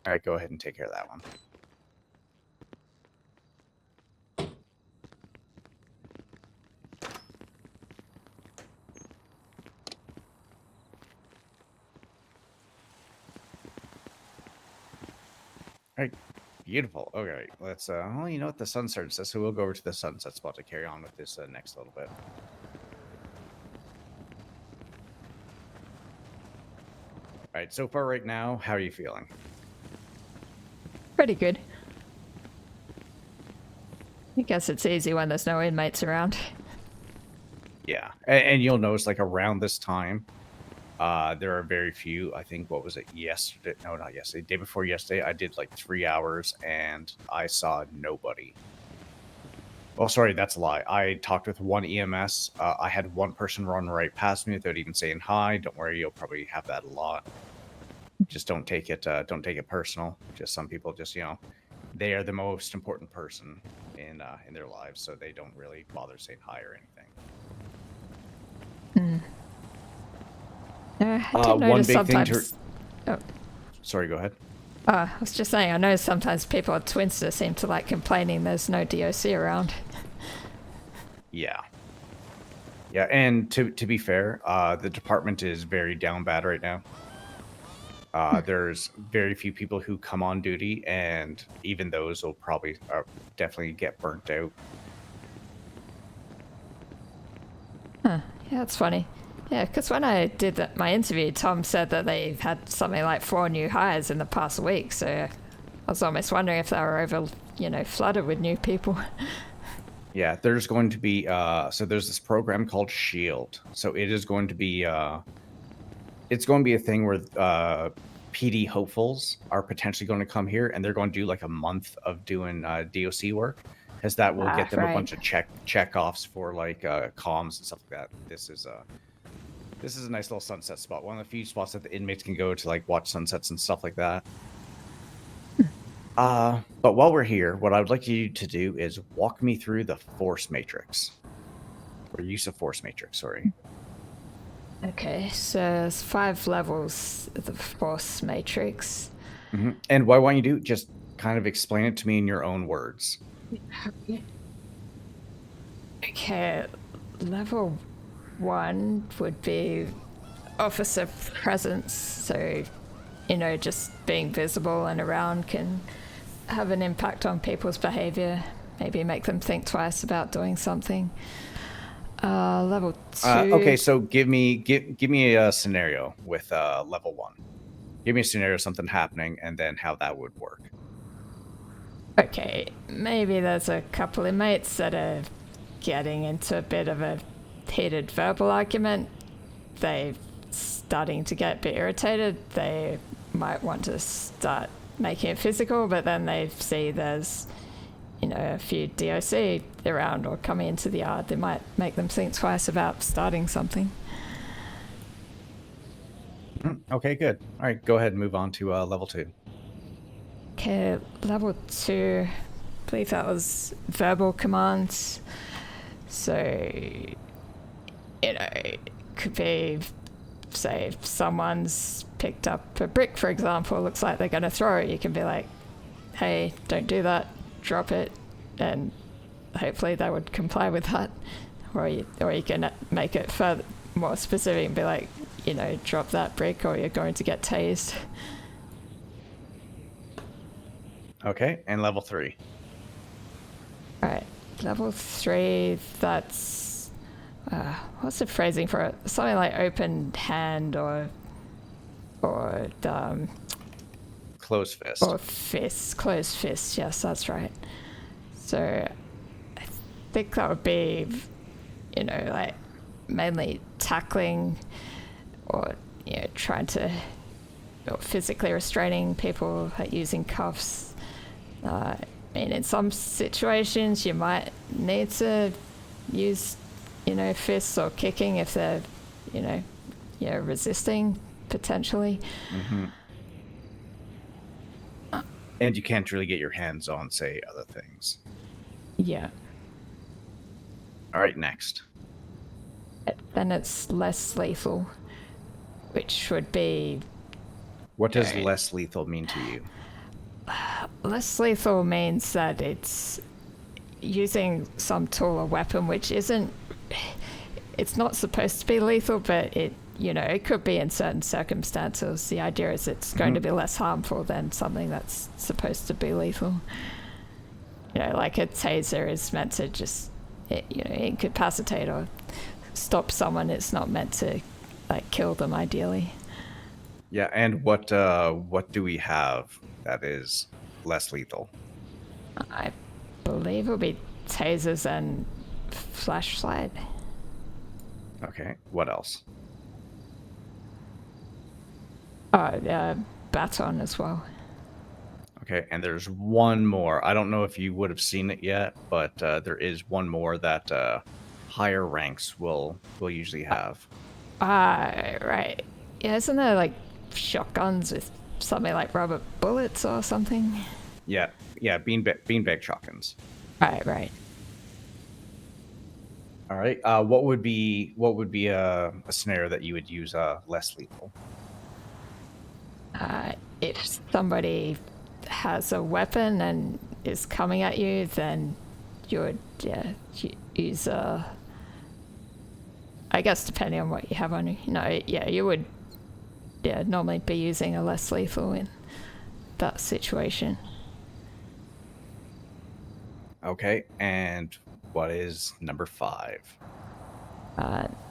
Speaker 2: All right, go ahead and take care of that one. All right, beautiful. Okay, let's, well, you know what, the sun starts, so we'll go over to the sunset spot to carry on with this next little bit. All right, so far right now, how are you feeling?
Speaker 1: Pretty good. I guess it's easy when there's no inmates around.
Speaker 2: Yeah, and you'll notice, like, around this time, there are very few. I think, what was it, yesterday? No, not yesterday. Day before yesterday, I did like 3 hours, and I saw nobody. Well, sorry, that's a lie. I talked with one EMS. I had one person run right past me without even saying hi. Don't worry, you'll probably have that a lot. Just don't take it personal. Just some people just, you know, they are the most important person in their lives, so they don't really bother saying hi or anything.
Speaker 1: I did
Speaker 2: One
Speaker 1: notice
Speaker 2: big thing
Speaker 1: sometimes.
Speaker 2: to... Sorry, go ahead.
Speaker 1: I was just saying, I know sometimes people at Twinster seem to like complaining there's no DOC around.
Speaker 2: Yeah. Yeah, and to be fair, the department is very down bad right now. There's very few people who come on duty, and even those will probably definitely get burnt out.
Speaker 1: Huh. Yeah, that's funny. Yeah, because when I did my interview, Tom said that they had something like 4 new hires in the past week, so I was almost wondering if they were over, flooded with new people.
Speaker 2: Yeah, there's going to be, so there's this program called SHIELD. So it is going to be, it's going to be a thing where PD hopefuls are potentially going to come here, and they're going to do like a month of doing DOC work, because that will get them a bunch of check-offs for like comms and stuff like that. This is a nice little sunset spot. One of the few spots that the inmates can go to like watch sunsets and stuff like that. But while we're here, what I would like you to do is walk me through the force matrix. Or use of force matrix, sorry.
Speaker 1: Okay, so there's 5 levels of the force matrix.
Speaker 2: Mm-hmm. And what I want you to do, just kind of explain it to me in your own words.
Speaker 1: Okay, level 1 would be officer presence, so just being visible and around can have an impact on people's behavior, maybe make them think twice about doing something. Level 2.
Speaker 2: Okay, so give me a scenario with level 1. Give me a scenario of something happening, and then how that would work.
Speaker 1: Okay, maybe there's a couple of mates that are getting into a bit of a heated verbal argument. They're starting to get a bit irritated. They might want to start making it physical, but then they see there's a few DOC around or coming into the yard. They might make them think twice about starting something.
Speaker 2: Okay, good. All right, go ahead and move on to level 2.
Speaker 1: Okay, level 2, I believe that was verbal commands. So, it could be, say, if someone's picked up a brick, for example, looks like they're going to throw it, you can be like, hey, don't do that, drop it, and hopefully they would comply with that. Or you can make it further more specific and be like, drop that brick or you're going to get tased.
Speaker 2: Okay, and level 3.
Speaker 1: Right, level 3, that's what's the phrasing for it? Something like open hand or
Speaker 2: Closed fist.
Speaker 1: or fist, closed fist. Yes, that's right. So I think that would be, like mainly tackling or trying to or physically restraining people, like using cuffs. I mean, in some situations you might need to use, fists or kicking if they're, resisting potentially.
Speaker 2: Mm-hmm. And you can't really get your hands on, say, other things.
Speaker 1: Yeah.
Speaker 2: All right, next.
Speaker 1: Then it's less lethal, which would be...
Speaker 2: What does less lethal mean to you?
Speaker 1: Less lethal means that it's using some tool or weapon which isn't... It's not supposed to be lethal, but it could be in certain circumstances. The idea is it's going to be less harmful than something that's supposed to be lethal. Like a taser is meant to just, incapacitate or stop someone. It's not meant to, kill them, ideally.
Speaker 2: Yeah, and what do we have that is less lethal?
Speaker 1: I believe it'll be tasers and flashlight.
Speaker 2: Okay, what else?
Speaker 1: Baton as well.
Speaker 2: Okay, and there's one more. I don't know if you would have seen it yet, but there is one more that higher ranks will usually have.
Speaker 1: Right. Yeah, isn't there shotguns with something like rubber bullets or something?
Speaker 2: Yeah, beanbag shotguns.
Speaker 1: Right.
Speaker 2: All right. What would be a scenario that you would use less lethal?
Speaker 1: If somebody has a weapon and is coming at you, then you would use I guess depending on what you have on you. You would normally be using a less lethal in that situation.
Speaker 2: Okay, and what is number 5?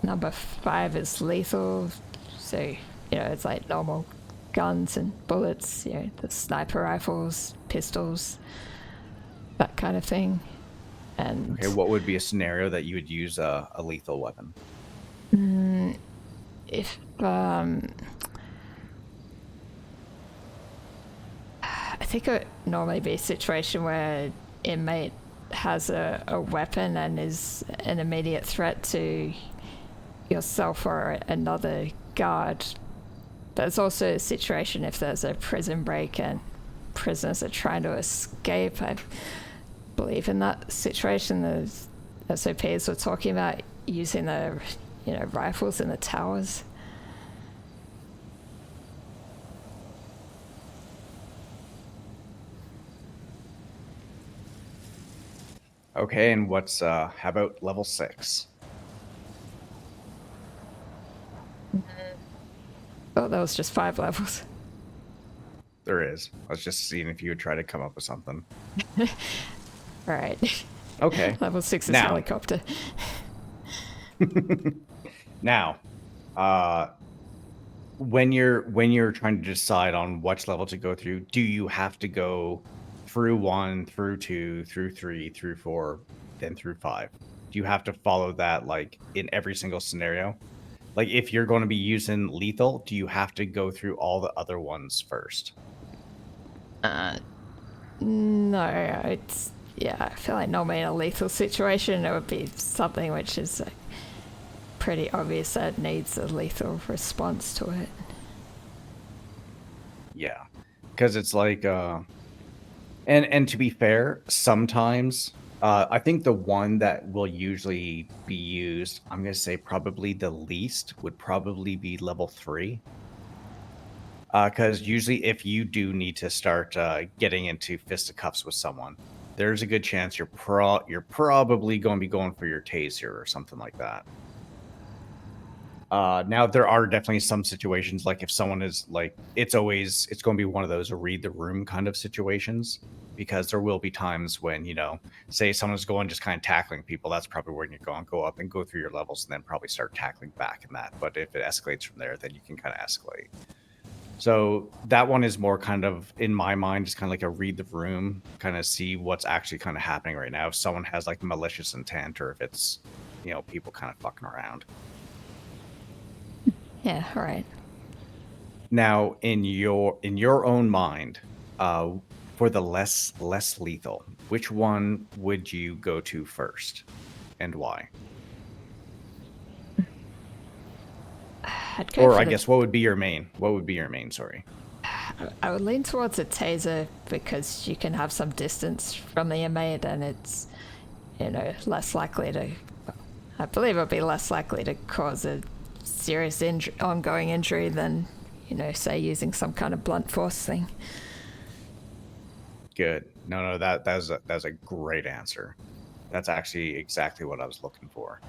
Speaker 1: Number 5 is lethal, so it's like normal guns and bullets, the sniper rifles, pistols, that kind of thing. And
Speaker 2: okay, what would be a scenario that you would use a lethal weapon?
Speaker 1: If I think it would normally be a situation where inmate has a weapon and is an immediate threat to yourself or another guard. But it's also a situation if there's a prison break and prisoners are trying to escape. I believe in that situation the SOPs were talking about using the rifles in the towers.
Speaker 2: Okay, and what's how about level 6?
Speaker 1: Oh, that was just 5 levels.
Speaker 2: There is. I was just seeing if you would try to come up with something.
Speaker 1: Right.
Speaker 2: Okay.
Speaker 1: Level 6 is
Speaker 2: Now.
Speaker 1: helicopter.
Speaker 2: Now, when you're trying to decide on which level to go through, do you have to go through 1, through 2, through 3, through 4, then through 5? Do you have to follow that in every single scenario? If you're going to be using lethal, do you have to go through all the other ones first?
Speaker 1: No, it's I feel like normally in a lethal situation it would be something which is pretty obvious that needs a lethal response to it.
Speaker 2: Yeah, because it's and to be fair, sometimes I think the one that will usually be used, I'm going to say probably the least, would probably be level 3. Because usually if you do need to start getting into fisticuffs with someone, there's a good chance you're probably going to be going for your taser or something like that. Now there are definitely some situations if someone is it's going to be one of those read the room kind of situations, because there will be times when say someone's going just kind of tackling people. That's probably where you go up and go through your levels and then probably start tackling back in that. But if it escalates from there, then you can kind of escalate. So that one is more kind of, in my mind, just kind of like a read the room, kind of see what's actually kind of happening right now. If someone has malicious intent, or if it's people kind of fucking around.
Speaker 1: Yeah, right.
Speaker 2: Now, in your own mind, for the less lethal, which one would you go to first, and why?
Speaker 1: I'd go
Speaker 2: Or
Speaker 1: for
Speaker 2: I guess what would be your main? What would be your main? Sorry.
Speaker 1: I would lean towards a taser because you can have some distance from the inmate and it's, less likely to. I believe it'll be less likely to cause a serious ongoing injury than, say using some kind of blunt force thing.
Speaker 2: Good. No, that's a great answer. That's actually exactly what I was looking for.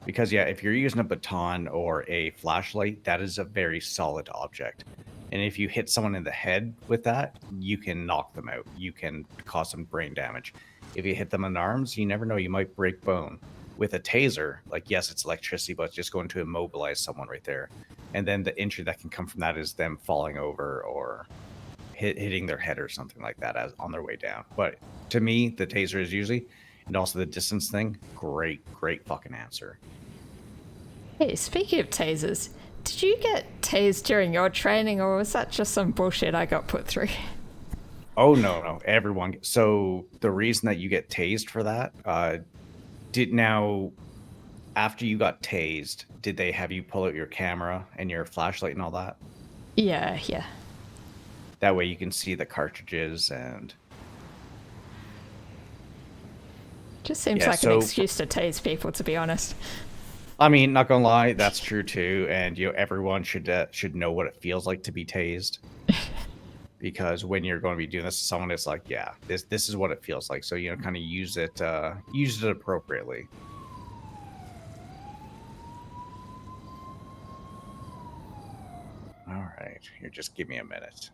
Speaker 2: Because yeah, if you're using a baton or a flashlight, that is a very solid object. And if you hit someone in the head with that, you can knock them out. You can cause some brain damage. If you hit them in the arms, you never know, you might break bone. With a taser, like yes, it's electricity, but it's just going to immobilize someone right there. And then the injury that can come from that is them falling over or hitting their head or something like that as on their way down. But to me, the taser is usually, and also the distance thing, great fucking answer.
Speaker 1: Hey, speaking of tasers, did you get tased during your training or was that just some bullshit I got put through?
Speaker 2: Oh no, everyone. So the reason that you get tased for that, after you got tased, did they have you pull out your camera and your flashlight and all that?
Speaker 1: Yeah.
Speaker 2: That way you can see the cartridges and.
Speaker 1: Just seems like an excuse to tase people, to be honest.
Speaker 2: I mean, not gonna lie, that's true too, and everyone should know what it feels like to be tased, because when you're going to be doing this to someone, it's like, yeah, this is what it feels like. So kind of use it appropriately. All right, here, just give me a minute.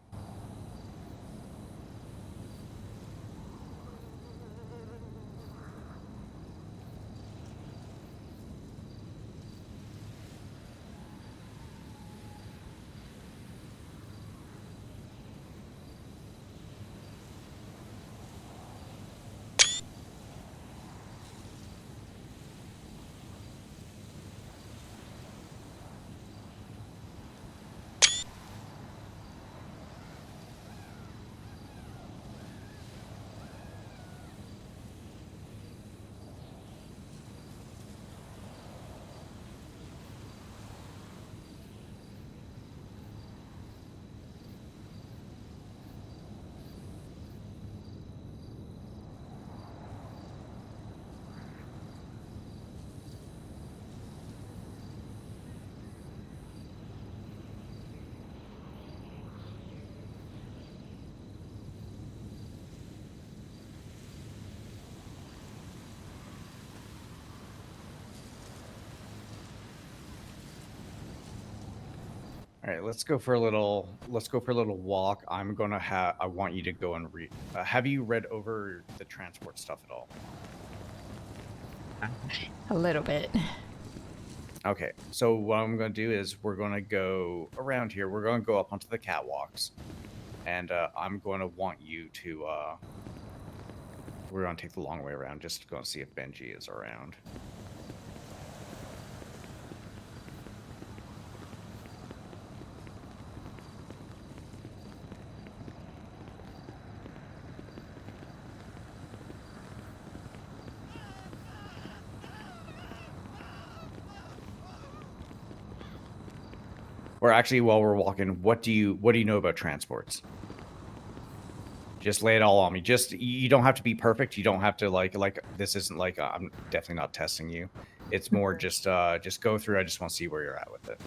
Speaker 2: All right, let's go for a little walk. I want you to go and read. Have you read over the transport stuff at all?
Speaker 1: A little bit.
Speaker 2: Okay, so what I'm going to do is we're going to go around here. We're going to go up onto the catwalks, and I'm going to want you to. We're going to take the long way around, just to go and see if Benji is around. Or actually, while we're walking, what do you know about transports? Just lay it all on me. Just, you don't have to be perfect. You don't have to like this isn't like I'm definitely not testing you. It's more just go through. I just want to see where you're at with it.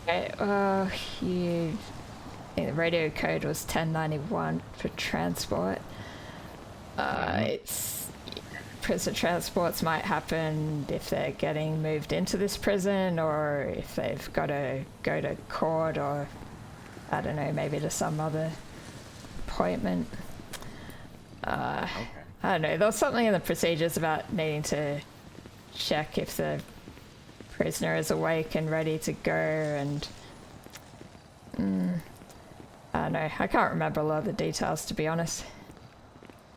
Speaker 1: Okay, I think the radio code was 1091 for transport. It's prison transports might happen if they're getting moved into this prison or if they've got to go to court or I don't know, maybe to some other appointment. I don't know, there was something in the procedures about needing to check if the prisoner is awake and ready to go and I don't know, I can't remember a lot of the details, to be honest.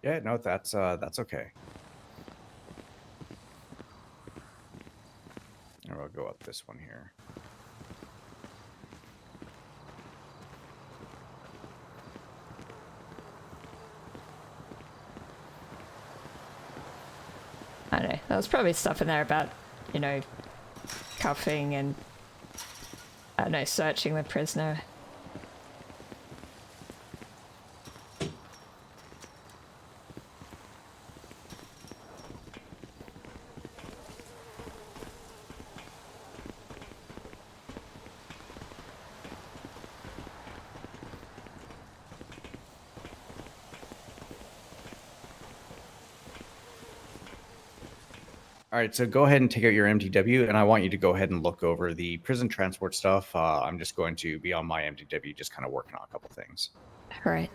Speaker 2: Yeah, no, that's okay. And we'll go up this one here.
Speaker 1: I don't know. There was probably stuff in there about, cuffing and, I don't know, searching the prisoner.
Speaker 2: All right, so go ahead and take out your MDW, and I want you to go ahead and look over the prison transport stuff. I'm just going to be on my MDW, just kind of working on a couple things.
Speaker 1: All right.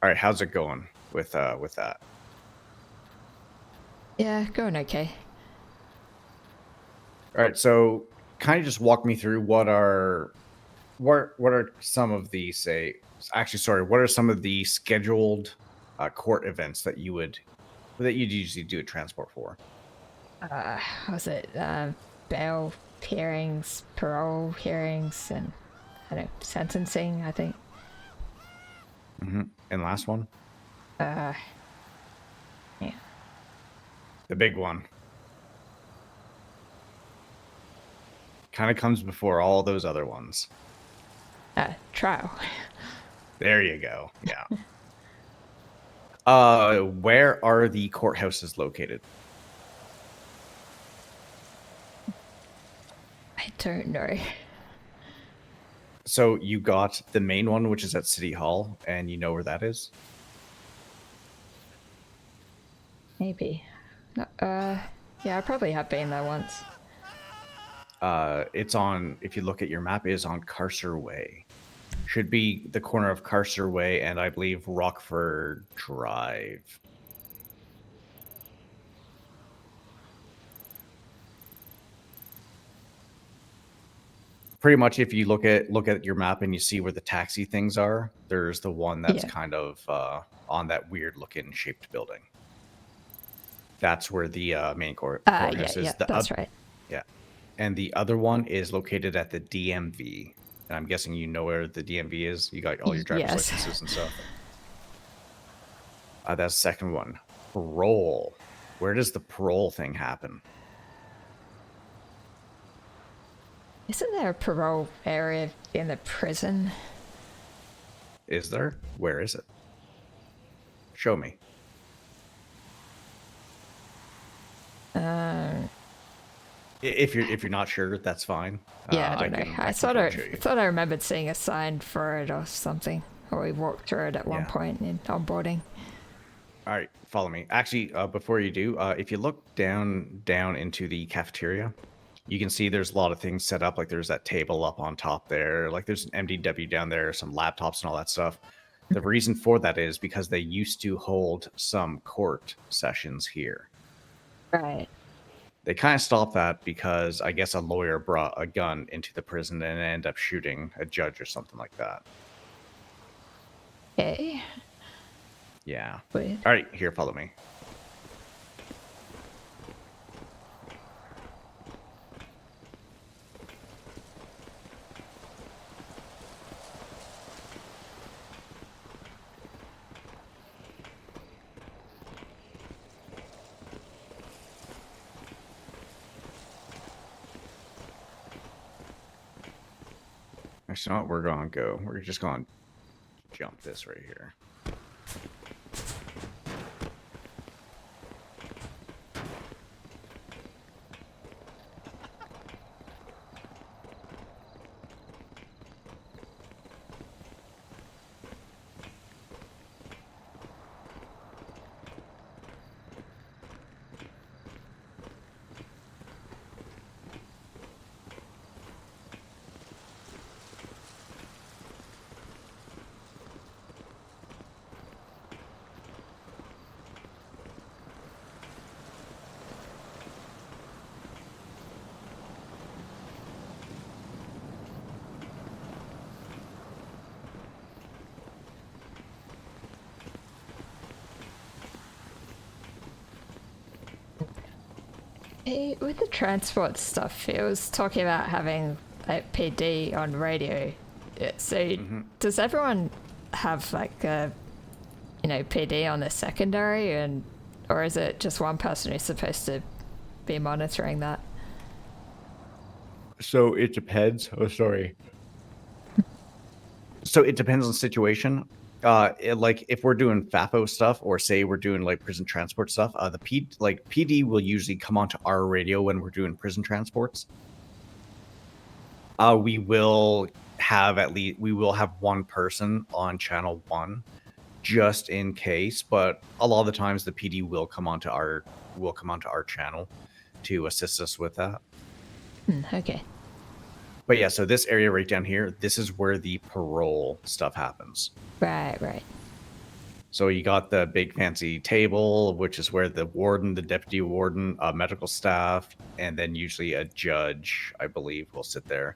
Speaker 2: All right, how's it going with that?
Speaker 1: Yeah, going okay.
Speaker 2: All right, so kind of just walk me through what are some of the what are some of the scheduled court events that you'd usually do a transport for?
Speaker 1: Was it bail hearings, parole hearings, and I don't know, sentencing, I think.
Speaker 2: And last one,
Speaker 1: Yeah.
Speaker 2: the big one, kind of comes before all those other ones.
Speaker 1: Trial.
Speaker 2: There you go. Yeah. Where are the courthouses located?
Speaker 1: I don't know.
Speaker 2: So you got the main one, which is at City Hall, and you know where that is?
Speaker 1: Maybe. No, yeah, I probably have been there once.
Speaker 2: It's on, if you look at your map, it is on Carcer Way. Should be the corner of Carcer Way and I believe Rockford Drive. Pretty much, if you look at your map and you see where the taxi things are, there's the one that's kind of on that weird looking shaped building. That's where the main courthouse is.
Speaker 1: That's right.
Speaker 2: Yeah, and the other one is located at the DMV. And I'm guessing you know where the DMV is. You got all your driver's licenses and stuff. That's the second one. Parole. Where does the parole thing happen?
Speaker 1: Isn't there a parole area in the prison?
Speaker 2: Is there? Where is it? Show me. If you're not sure, that's fine.
Speaker 1: Yeah, I don't know. I thought I remembered seeing a sign for it or something, or we walked through it at one point in onboarding.
Speaker 2: All right, follow me. Actually, before you do, if you look down into the cafeteria, you can see there's a lot of things set up. Like there's that table up on top there. Like there's an MDW down there, some laptops and all that stuff. The reason for that is because they used to hold some court sessions here.
Speaker 1: Right.
Speaker 2: They kind of stopped that because I guess a lawyer brought a gun into the prison and ended up shooting a judge or something like that.
Speaker 1: Okay.
Speaker 2: Yeah.
Speaker 1: Weird.
Speaker 2: All right, here, follow me. Actually, not we're going to go. We're just going to jump this right here.
Speaker 1: With the transport stuff, it was talking about having like PD on radio. So does everyone have like a, PD on the secondary, or is it just one person who's supposed to be monitoring that?
Speaker 2: So it depends. Oh, sorry. So it depends on the situation. Like if we're doing FAFO stuff, or say we're doing like prison transport stuff, the PD will usually come onto our radio when we're doing prison transports. We will have one person on channel 1, just in case. But a lot of the times, the PD will come onto our channel to assist us with that.
Speaker 1: Okay.
Speaker 2: But yeah, so this area right down here, this is where the parole stuff happens.
Speaker 1: Right.
Speaker 2: So you got the big fancy table, which is where the warden, the deputy warden, medical staff, and then usually a judge, I believe, will sit there.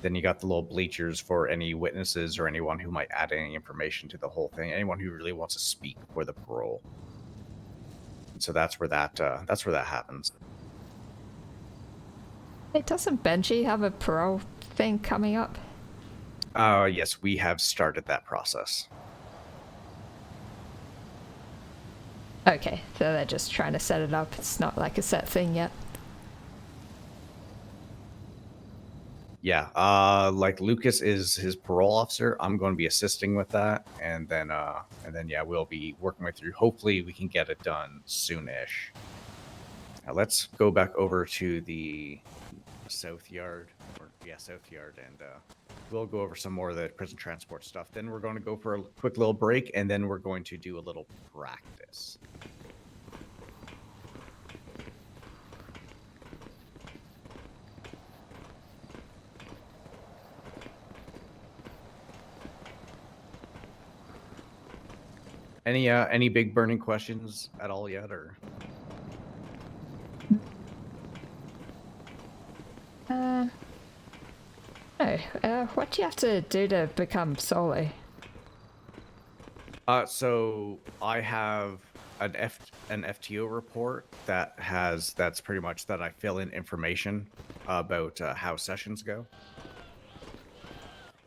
Speaker 2: Then you got the little bleachers for any witnesses or anyone who might add any information to the whole thing. Anyone who really wants to speak for the parole. So that's where that happens.
Speaker 1: Hey, doesn't Benji have a parole thing coming up?
Speaker 2: Yes, we have started that process.
Speaker 1: Okay, so they're just trying to set it up. It's not like a set thing yet.
Speaker 2: Yeah, like Lucas is his parole officer. I'm going to be assisting with that, and then yeah, we'll be working with you. Hopefully, we can get it done soonish. Now let's go back over to the South Yard, South Yard, and we'll go over some more of the prison transport stuff. Then we're going to go for a quick little break, and then we're going to do a little practice. Any big burning questions at all yet, or?
Speaker 1: No. What do you have to do to become solo?
Speaker 2: So I have an FTO report that's pretty much that I fill in information about how sessions go.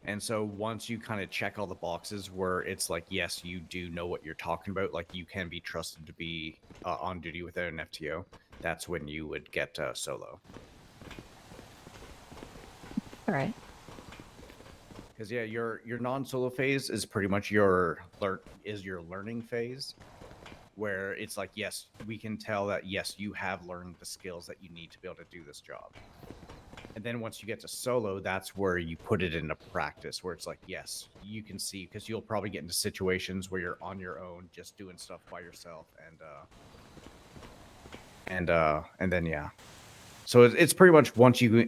Speaker 2: And so once you kind of check all the boxes where it's like, yes, you do know what you're talking about, like you can be trusted to be on duty without an FTO, that's when you would get solo.
Speaker 1: All right.
Speaker 2: Because yeah, your non-solo phase is pretty much your learning phase, where it's like, yes, we can tell that yes, you have learned the skills that you need to be able to do this job. And then once you get to solo, that's where you put it into practice, where it's like, yes, you can see, because you'll probably get into situations where you're on your own, just doing stuff by yourself, and then yeah. So it's pretty much once you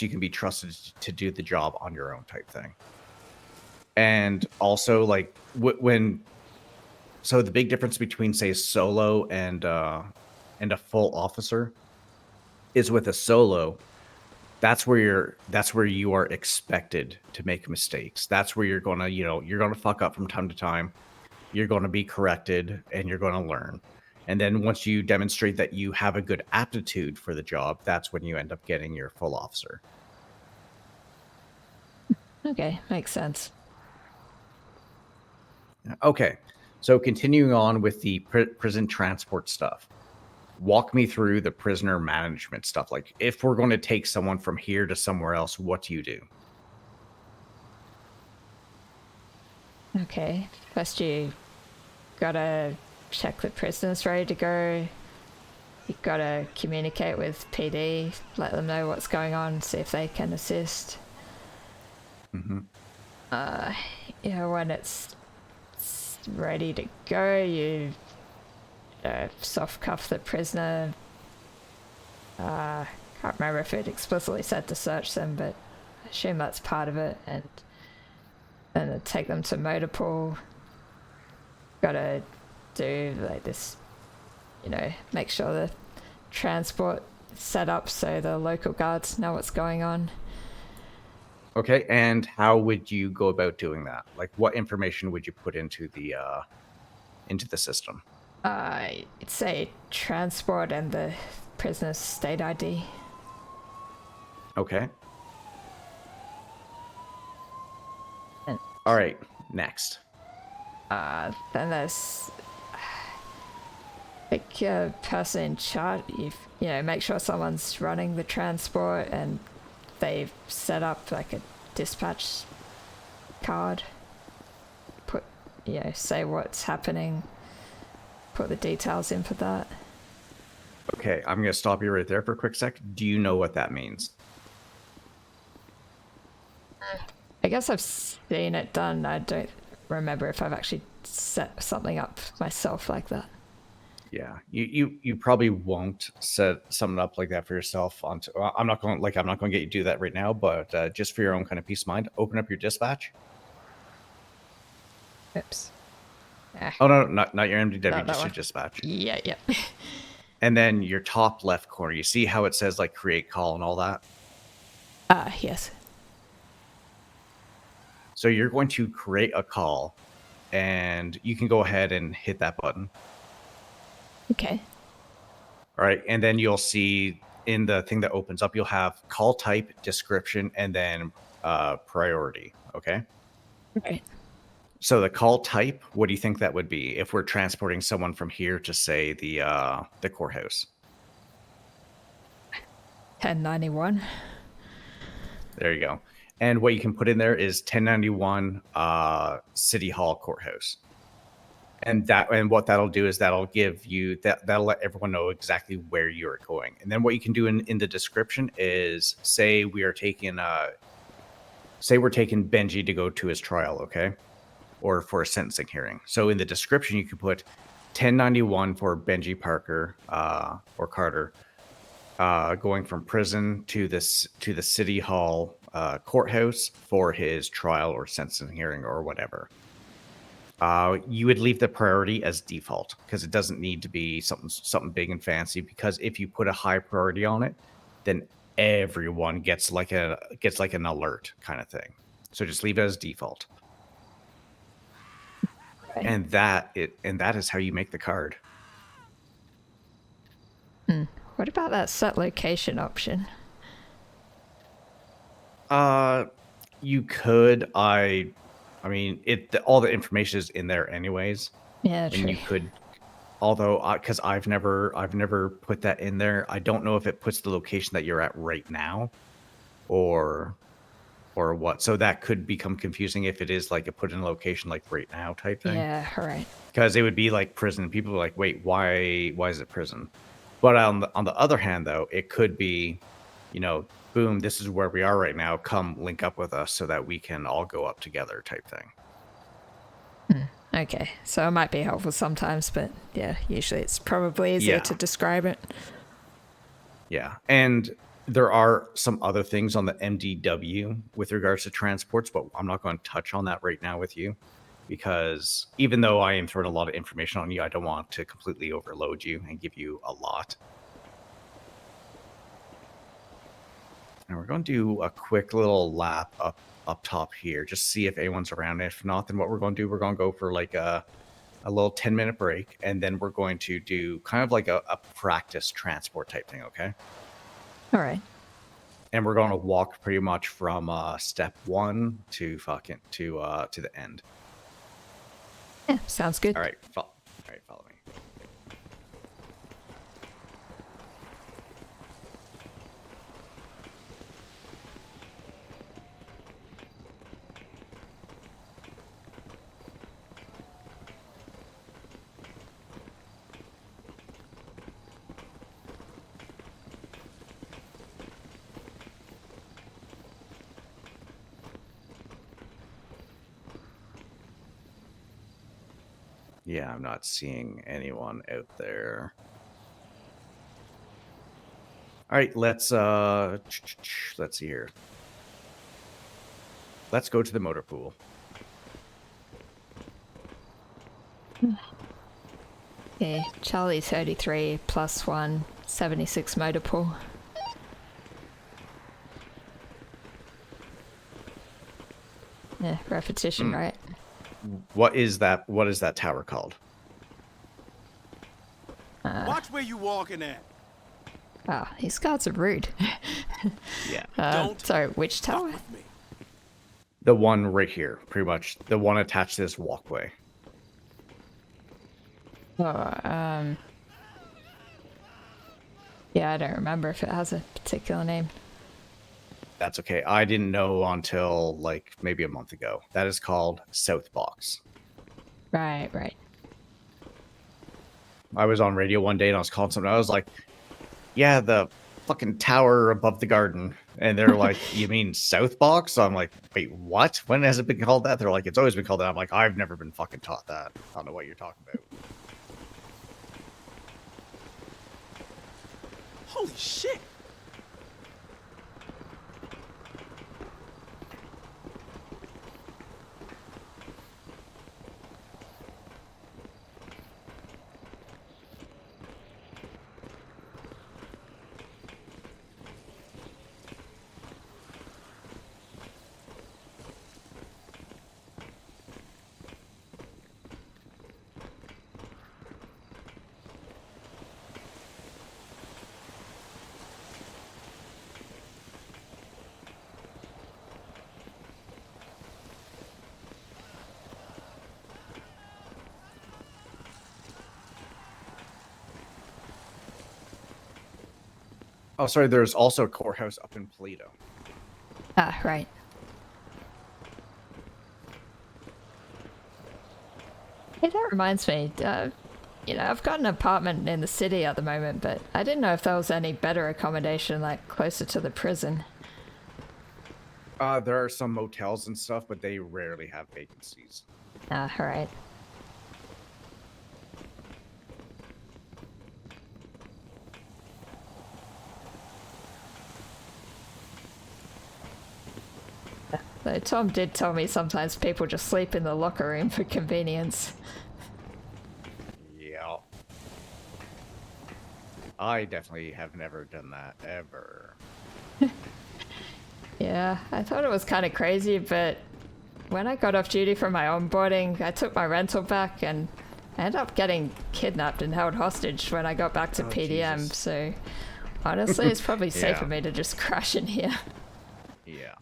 Speaker 2: can be trusted to do the job on your own type thing. And also like so the big difference between say solo and a full officer is with a solo. That's where you are expected to make mistakes. That's where you're gonna fuck up from time to time. You're gonna be corrected and you're gonna learn. And then once you demonstrate that you have a good aptitude for the job, that's when you end up getting your full officer.
Speaker 1: Okay, makes sense.
Speaker 2: Okay, so continuing on with the prison transport stuff. Walk me through the prisoner management stuff. Like, if we're going to take someone from here to somewhere else, what do you do?
Speaker 1: Okay, first you gotta check the prisoners ready to go. You gotta communicate with PD, let them know what's going on, see if they can assist.
Speaker 2: Mm-hmm.
Speaker 1: When it's ready to go, you soft cuff the prisoner. Can't remember if it explicitly said to search them, but I assume that's part of it, and then take them to motor pool. Gotta do like this, make sure the transport is set up so the local guards know what's going on.
Speaker 2: Okay, and how would you go about doing that? Like, what information would you put into the system?
Speaker 1: It's say transport and the prisoner's state ID.
Speaker 2: Okay.
Speaker 1: And,
Speaker 2: all right, next.
Speaker 1: Then there's like a person in charge. Make sure someone's running the transport and they've set up like a dispatch card. Say what's happening. Put the details in for that.
Speaker 2: Okay, I'm going to stop you right there for a quick sec. Do you know what that means?
Speaker 1: I guess I've seen it done. I don't remember if I've actually set something up myself like that.
Speaker 2: Yeah, you probably won't set something up like that for yourself. I'm not going to get you to do that right now, but just for your own kind of peace of mind, open up your dispatch.
Speaker 1: Oops.
Speaker 2: Oh no, not your MDW,
Speaker 1: Not that
Speaker 2: just your
Speaker 1: one.
Speaker 2: dispatch.
Speaker 1: Yeah, yeah.
Speaker 2: And then your top left corner, you see how it says like create call and all that?
Speaker 1: Yes.
Speaker 2: So you're going to create a call, and you can go ahead and hit that button.
Speaker 1: Okay.
Speaker 2: All right, and then you'll see in the thing that opens up, you'll have call type, description, and then priority. Okay.
Speaker 1: Right.
Speaker 2: So the call type, what do you think that would be if we're transporting someone from here to say the courthouse?
Speaker 1: 1091.
Speaker 2: There you go. And what you can put in there is 1091 City Hall Courthouse. And what that'll do is that'll give you that'll let everyone know exactly where you're going. And then what you can do in the description is say we're taking Benji to go to his trial, okay? Or for a sentencing hearing. So in the description you can put 1091 for Benji Parker or Carter going from prison to the City Hall courthouse for his trial or sentencing hearing or whatever. You would leave the priority as default because it doesn't need to be something big and fancy. Because if you put a high priority on it, then everyone gets like an alert kind of thing. So just leave it as default.
Speaker 1: Right.
Speaker 2: And that is how you make the card.
Speaker 1: What about that set location option?
Speaker 2: You could. I mean, all the information is in there anyways.
Speaker 1: Yeah, true.
Speaker 2: And you could, although because I've never put that in there. I don't know if it puts the location that you're at right now, or what. So that could become confusing if it is like a put in location like right now type thing.
Speaker 1: Yeah, right.
Speaker 2: Because it would be like prison. People are like, wait, why is it prison? But on the other hand, though, it could be, boom, this is where we are right now. Come link up with us so that we can all go up together type thing.
Speaker 1: Okay, so it might be helpful sometimes, but yeah, usually it's probably easier to describe it.
Speaker 2: Yeah, and there are some other things on the MDW with regards to transports, but I'm not going to touch on that right now with you. Because even though I am throwing a lot of information on you, I don't want to completely overload you and give you a lot. And we're going to do a quick little lap up top here, just see if anyone's around. If not, then what we're going to do, we're going to go for like a little 10-minute break, and then we're going to do kind of like a practice transport type thing, okay?
Speaker 1: All right.
Speaker 2: And we're going to walk pretty much from step 1 to the end.
Speaker 1: Yeah, sounds good.
Speaker 2: All right, follow me. Yeah, I'm not seeing anyone out there. All right, let's see here. Let's go to the motor pool.
Speaker 1: Yeah, Charlie 33 plus 1, 76 motor pool. Yeah, repetition, right?
Speaker 2: What is that tower called?
Speaker 4: Watch where you walking at.
Speaker 1: Oh, these guards are rude.
Speaker 2: Yeah.
Speaker 4: Don't
Speaker 1: Sorry, which
Speaker 4: fuck
Speaker 1: tower?
Speaker 4: with me.
Speaker 2: The one right here, pretty much. The one attached to this walkway.
Speaker 1: Oh, yeah, I don't remember if it has a particular name.
Speaker 2: That's okay. I didn't know until like maybe a month ago. That is called South Box.
Speaker 1: Right.
Speaker 2: I was on radio one day and I was calling something. I was like, yeah, the fucking tower above the garden. And they're like, you mean South Box? So I'm like, wait, what? When has it been called that? They're like, it's always been called that. I'm like, I've never been fucking taught that. I don't know what you're talking about.
Speaker 4: Holy shit.
Speaker 2: Oh, sorry. There's also a courthouse up in Paleto.
Speaker 1: Ah, right. Hey, that reminds me. I've got an apartment in the city at the moment, but I didn't know if there was any better accommodation, like closer to the prison.
Speaker 2: There are some motels and stuff, but they rarely have vacancies.
Speaker 1: Ah, right. Though Tom did tell me sometimes people just sleep in the locker room for convenience.
Speaker 2: Yeah. I definitely have never done that, ever.
Speaker 1: Yeah, I thought it was kind of crazy, but when I got off duty from my onboarding, I took my rental back and I ended up getting kidnapped and held hostage when I got back to PDM,
Speaker 2: Jesus.
Speaker 1: so honestly, it's probably safe
Speaker 2: Yeah.
Speaker 1: for me to just crash in here.
Speaker 2: Yeah.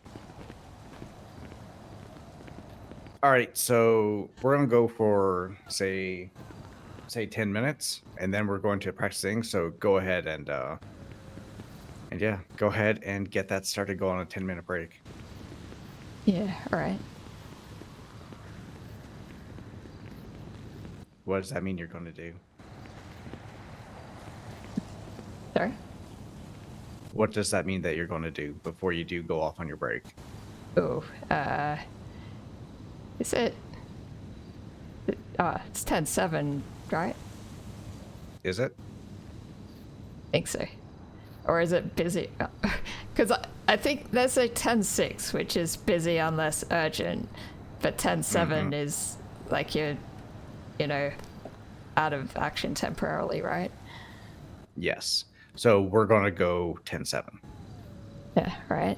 Speaker 2: All right, so we're gonna go for say 10 minutes, and then we're going to practicing. So go ahead and yeah, go ahead and get that started. Go on a 10-minute break.
Speaker 1: Yeah, alright.
Speaker 2: What does that mean you're going to do?
Speaker 1: Sorry?
Speaker 2: What does that mean that you're going to do before you do go off on your break?
Speaker 1: Oh, is it? It's 10-7, right?
Speaker 2: Is it?
Speaker 1: I think so. Or is it busy? Because I think there's a 10-6, which is busy unless urgent, but 10-7 is like you're, out of action temporarily, right?
Speaker 2: Yes. So we're going to go 10-7.
Speaker 1: Yeah, right.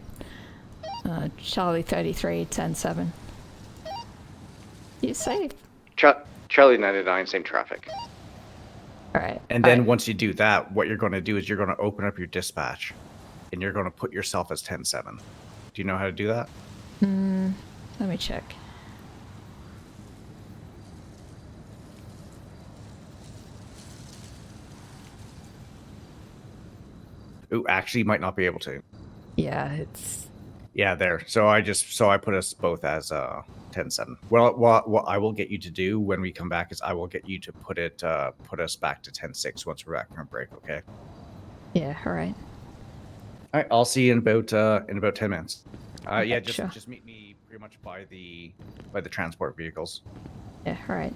Speaker 1: Charlie 33, 10-7. You say?
Speaker 3: Charlie 99, same traffic.
Speaker 1: Alright.
Speaker 2: And then once you do that, what you're going to do is you're going to open up your dispatch, and you're going to put yourself as 10-7. Do you know how to do that?
Speaker 1: Let me check.
Speaker 2: Ooh, actually, you might not be able to.
Speaker 1: Yeah, it's...
Speaker 2: Yeah, there. So I put us both as 10-7. Well, what I will get you to do when we come back is I will get you to put us back to 10-6 once we're back from break. Okay.
Speaker 1: Yeah, alright.
Speaker 2: All right. I'll see you in about 10 minutes. Yeah,
Speaker 1: Sure.
Speaker 2: just meet me pretty much by the transport vehicles.
Speaker 1: Yeah, alright.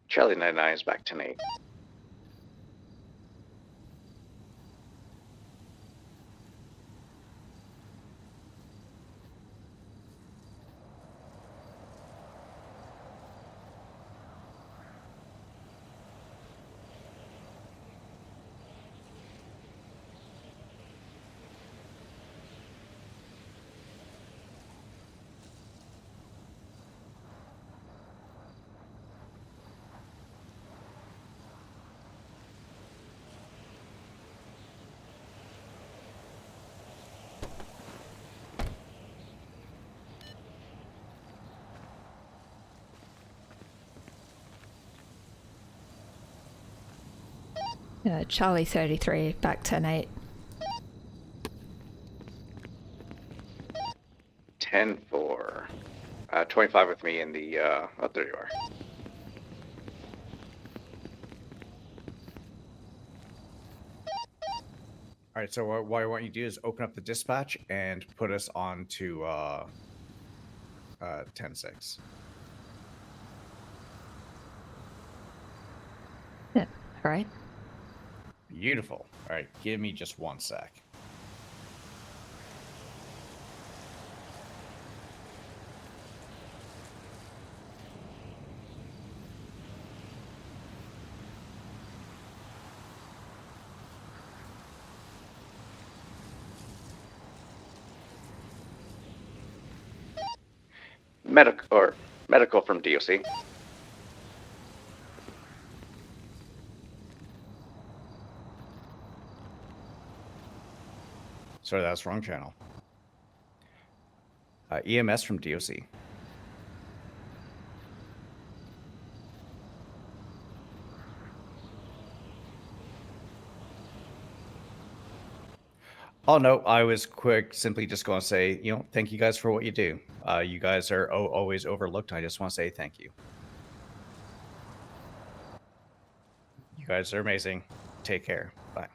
Speaker 3: Charlie 99 is back 10-8.
Speaker 1: Charlie 33, back 10-8.
Speaker 3: 10-4. 25 with me in the, oh, there you are.
Speaker 2: All right, so what I want you to do is open up the dispatch and put us on to 10-6.
Speaker 1: Yeah, all right.
Speaker 2: Beautiful. All right, give me just 1 sec.
Speaker 3: Medical from DOC.
Speaker 2: Sorry, that's wrong channel. EMS from DOC. Oh no, I was simply just going to say, thank you guys for what you do. You guys are always overlooked. I just want to say thank you. You guys are amazing. Take care. Bye.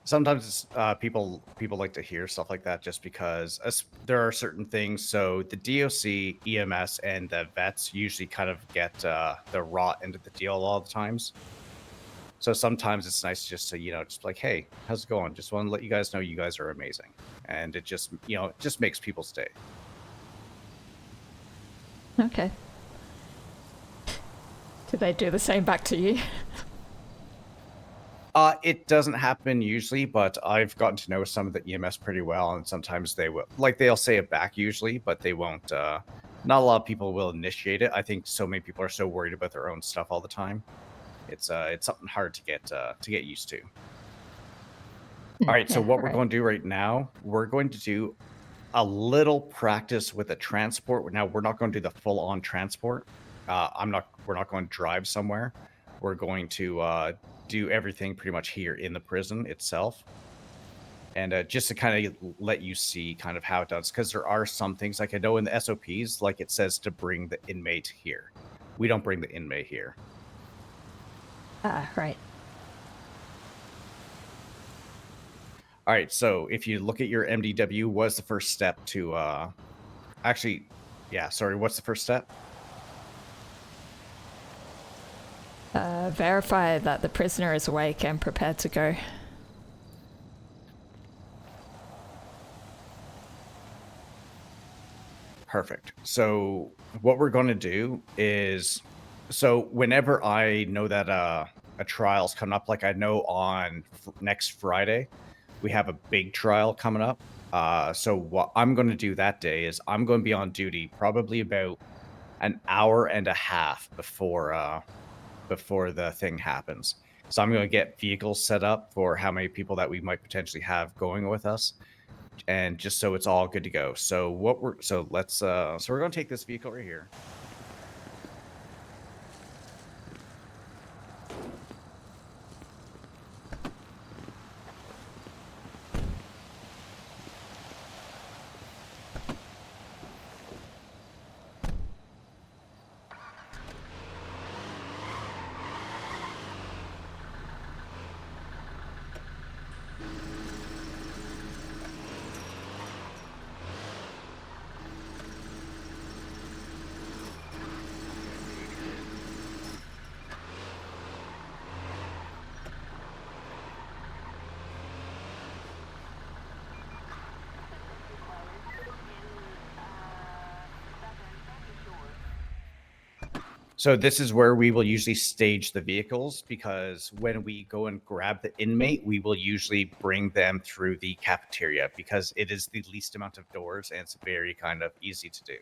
Speaker 2: Sometimes it's, people like to hear stuff like that just because there are certain things. So the DOC, EMS, and the vets usually kind of get the raw end of the deal a lot of the times. So sometimes it's nice just to, just like, hey, how's it going? Just want to let you guys know you guys are amazing. And it just, it just makes people stay.
Speaker 1: Okay. Do they do the same back to you?
Speaker 2: It doesn't happen usually, but I've gotten to know some of the EMS pretty well, and sometimes they will, they'll say it back usually, but they won't. Not a lot of people will initiate it. I think so many people are so worried about their own stuff all the time. It's something hard to get used to. All right, so what we're going to do right now, we're going to do a little practice with a transport. Now, we're not going to do the full-on transport. We're not going to drive somewhere. We're going to do everything pretty much here in the prison itself. And just to kind of let you see kind of how it does, because there are some things, like I know in the SOPs, like it says to bring the inmate here. We don't bring the inmate here.
Speaker 1: Right.
Speaker 2: All right, so if you look at your MDW, what's the first step to what's the first step?
Speaker 1: Verify that the prisoner is awake and prepared to go.
Speaker 2: Perfect. So what we're going to do is, so whenever I know that a trial's coming up, like I know on next Friday, we have a big trial coming up. So what I'm going to do that day is I'm going to be on duty probably about an hour and a half before the thing happens. So I'm going to get vehicles set up for how many people that we might potentially have going with us, and just so it's all good to go. So we're going to take this vehicle right here. So this is where we will usually stage the vehicles, because when we go and grab the inmate, we will usually bring them through the cafeteria because it is the least amount of doors and it's very kind of easy to do.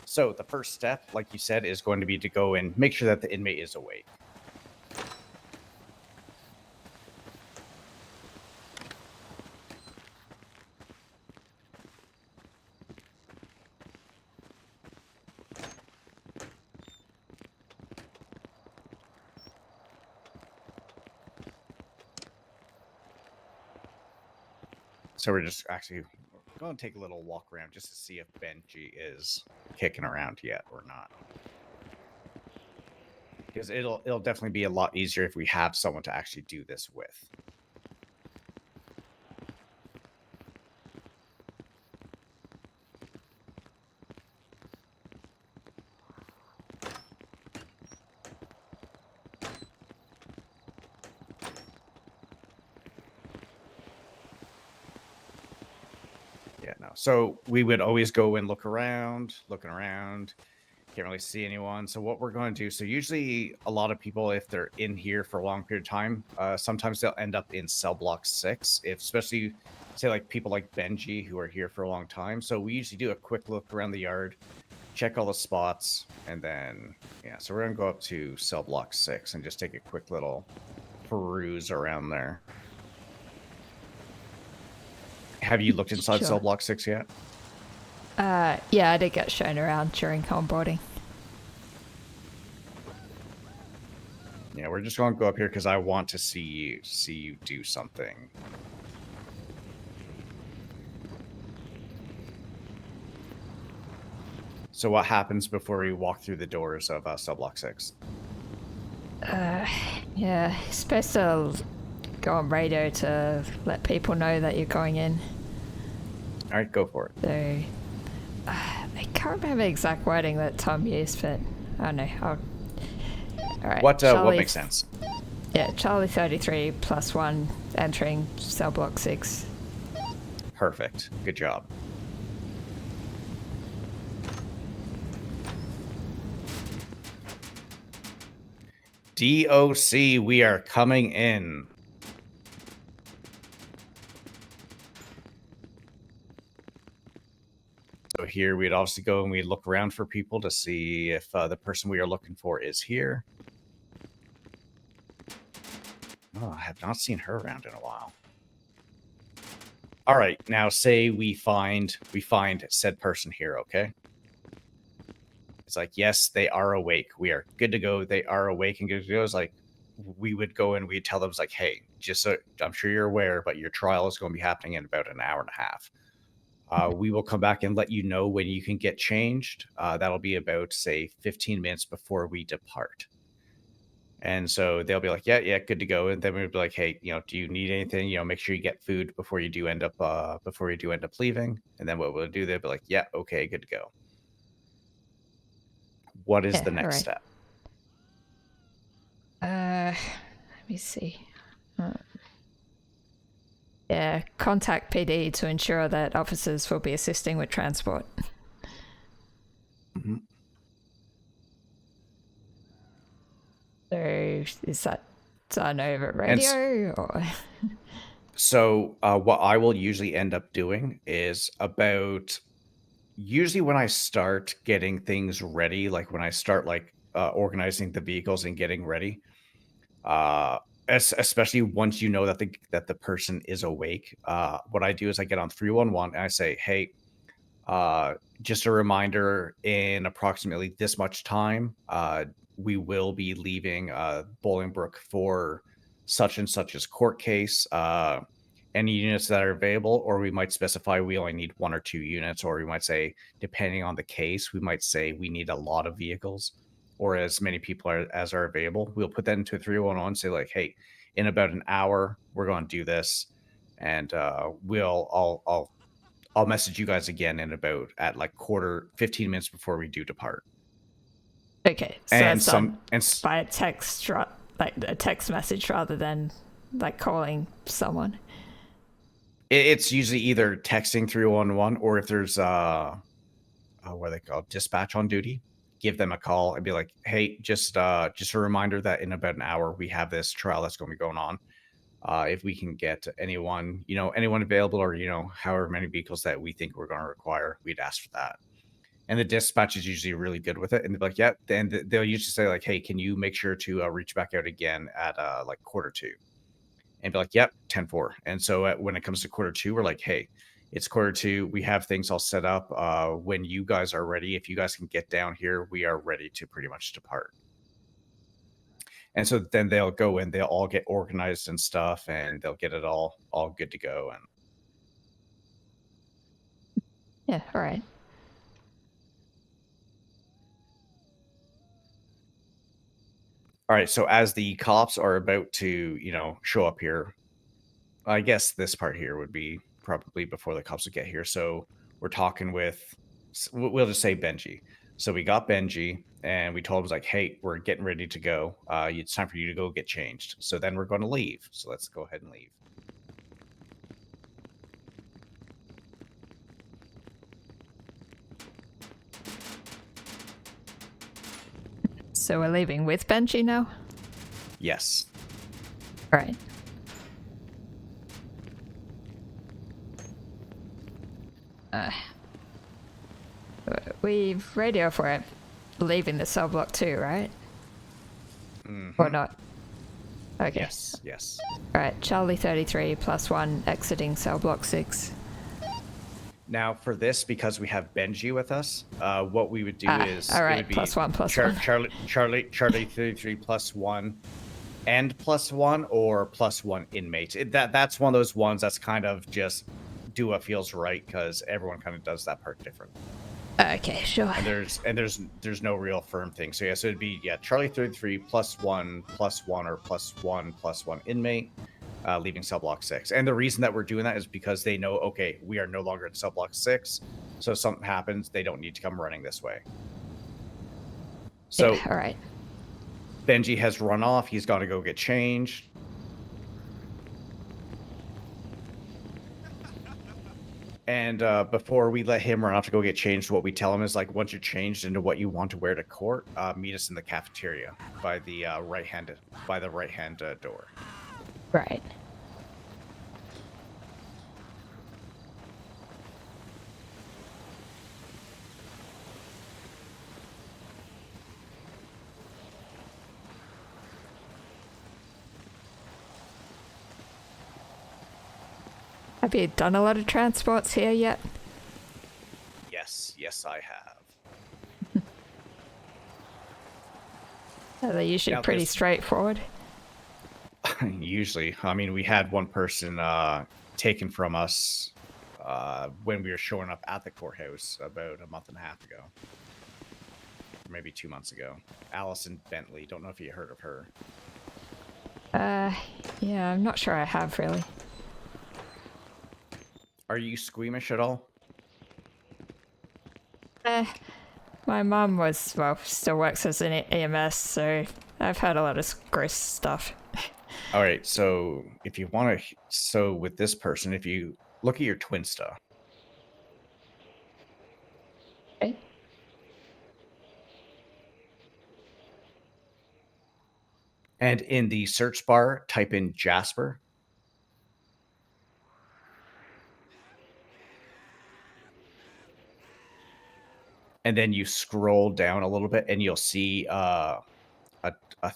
Speaker 2: So the first step, like you said, is going to be to go and make sure that the inmate is awake. So we're just actually going to take a little walk around just to see if Benji is kicking around yet or not. Because it'll definitely be a lot easier if we have someone to actually do this with. Yeah, no. So we would always go and looking around. Can't really see anyone. So what we're going to do, so usually a lot of people, if they're in here for a long period of time, sometimes they'll end up in cell block 6, if especially say like people like Benji who are here for a long time. So we usually do a quick look around the yard, check all the spots, and then yeah, so we're gonna go up to cell block 6 and just take a quick little peruse around there. Have you looked inside
Speaker 1: Sure.
Speaker 2: cell block 6 yet?
Speaker 1: Yeah, I did get shown around during onboarding.
Speaker 2: Yeah, we're just going to go up here because I want to see you do something. So what happens before we walk through the doors of cell block 6?
Speaker 1: Yeah, you're supposed to go on radio to let people know that you're going in.
Speaker 2: All right, go for it.
Speaker 1: So, I can't remember the exact wording that Tom used, but I don't know. All right.
Speaker 2: What
Speaker 1: Charlie,
Speaker 2: makes sense?
Speaker 1: Yeah, Charlie 33 plus 1 entering cell block 6.
Speaker 2: Perfect. Good job. DOC, we are coming in. So here we'd obviously go and we look around for people to see if the person we are looking for is here. Oh, I have not seen her around in a while. All right, now say we find said person here, okay? It's like, yes, they are awake. We are good to go. They are awake and good to go. It's like, we would go and we'd tell them, it's like, hey, just so I'm sure you're aware, but your trial is going to be happening in about an hour and a half. We will come back and let you know when you can get changed. That'll be about, say, 15 minutes before we depart. And so they'll be like, yeah, good to go. And then we'd be like, hey, do you need anything? Make sure you get food before you do end up leaving. And then what we'll do, they'll be like, yeah, okay, good to go. What is the next step?
Speaker 1: Let me see. Yeah, contact PD to ensure that officers will be assisting with transport.
Speaker 2: Mm-hmm.
Speaker 1: So is that done over radio or?
Speaker 2: So what I will usually end up doing is usually when I start getting things ready, like when I start organizing the vehicles and getting ready, especially once you know that the person is awake, what I do is I get on 311 and I say, hey, just a reminder, in approximately this much time, we will be leaving Bolingbroke for such and such as court case. Any units that are available, or we might specify we only need 1 or 2 units, or we might say, depending on the case, we might say we need a lot of vehicles or as many people as are available. We'll put that into a 311 and say like, hey, in about an hour, we're going to do this. And I'll message you guys again in about at 15 minutes before we do depart.
Speaker 1: Okay, so
Speaker 2: and
Speaker 1: that's
Speaker 2: some
Speaker 1: done by a text, like a text message rather than like calling someone.
Speaker 2: It's usually either texting 311 or if there's what are they called, dispatch on duty, give them a call and be like, hey, just a reminder that in about an hour we have this trial that's going to be going on. If we can get anyone available, or however many vehicles that we think we're going to require, we'd ask for that. And the dispatch is usually really good with it, and they're like, yeah. Then they'll usually say like, hey, can you make sure to reach back out again at 1:45, and be like, yep, 10-4. And so when it comes to 1:45, we're like, hey, it's 1:45. We have things all set up. When you guys are ready, if you guys can get down here, we are ready to pretty much depart. And so then they'll go and they'll all get organized and stuff, and they'll get it all good to go. And
Speaker 1: Yeah, all right.
Speaker 2: All right, so as the cops are about to, you know, show up here, I guess this part here would be probably before the cops would get here. So we're talking with, we'll just say Benji. So we got Benji and we told him, like, hey, we're getting ready to go. It's time for you to go get changed. So then we're going to leave. So let's go ahead and leave.
Speaker 1: So we're leaving with Benji now?
Speaker 2: Yes.
Speaker 1: All right. We radio for it leaving the cell block too, right? Or not? Okay.
Speaker 2: Yes, yes.
Speaker 1: Alright, Charlie 33 +1 exiting cell block 6.
Speaker 2: Now for this, because we have Benji with us, what we would do is
Speaker 1: all right,
Speaker 2: it would be
Speaker 1: +1
Speaker 2: Charlie 33 +1 and +1 or +1 inmate. That's one of those ones that's kind of just do what feels right because everyone kind of does that part different.
Speaker 1: Okay, sure.
Speaker 2: And there's no real firm thing. So yeah, so it'd be Charlie 33 +1 +1 or +1 inmate, leaving cell block 6. And the reason that we're doing that is because they know, okay, we are no longer in cell block 6. So if something happens, they don't need to come running this way. So
Speaker 1: yeah, all right.
Speaker 2: Benji has run off. He's got to go get changed. And before we let him run off to go get changed, what we tell him is, like, once you're changed into what you want to wear to court, meet us in the cafeteria by the right hand door.
Speaker 1: Right. Have you done a lot of transports here yet?
Speaker 2: Yes, I have.
Speaker 1: Are they usually
Speaker 2: Now,
Speaker 1: pretty
Speaker 2: this-
Speaker 1: straightforward?
Speaker 2: Usually, I mean, we had one person taken from us when we were showing up at the courthouse about a month and a half ago, or maybe 2 months ago. Allison Bentley. Don't know if you heard of her.
Speaker 1: Yeah, I'm not sure I have really.
Speaker 2: Are you squeamish at all?
Speaker 1: My mum still works as an EMS, so I've heard a lot of gross stuff.
Speaker 2: All right, so if you want to, so with this person, if you look at your twin stuff,
Speaker 1: Okay.
Speaker 2: and in the search bar, type in Jasper. And then you scroll down a little bit, and you'll see a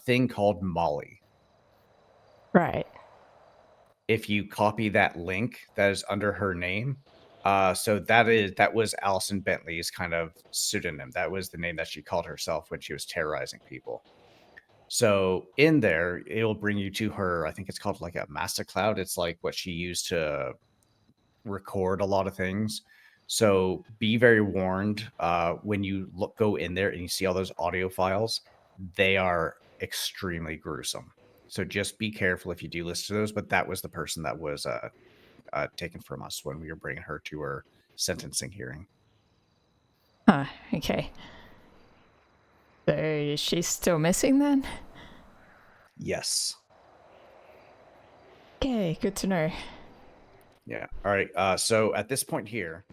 Speaker 2: thing called Molly.
Speaker 1: Right.
Speaker 2: If you copy that link that is under her name, so that was Allison Bentley's kind of pseudonym. That was the name that she called herself when she was terrorizing people. So in there, it'll bring you to her. I think it's called like a master cloud. It's like what she used to record a lot of things. So be very warned when you go in there and you see all those audio files. They are extremely gruesome. So just be careful if you do listen to those. But that was the person that was taken from us when we were bringing her to her sentencing hearing.
Speaker 1: Huh, okay. So is she still missing then?
Speaker 2: Yes.
Speaker 1: Okay, good to know.
Speaker 2: Yeah. All right. So at this point here,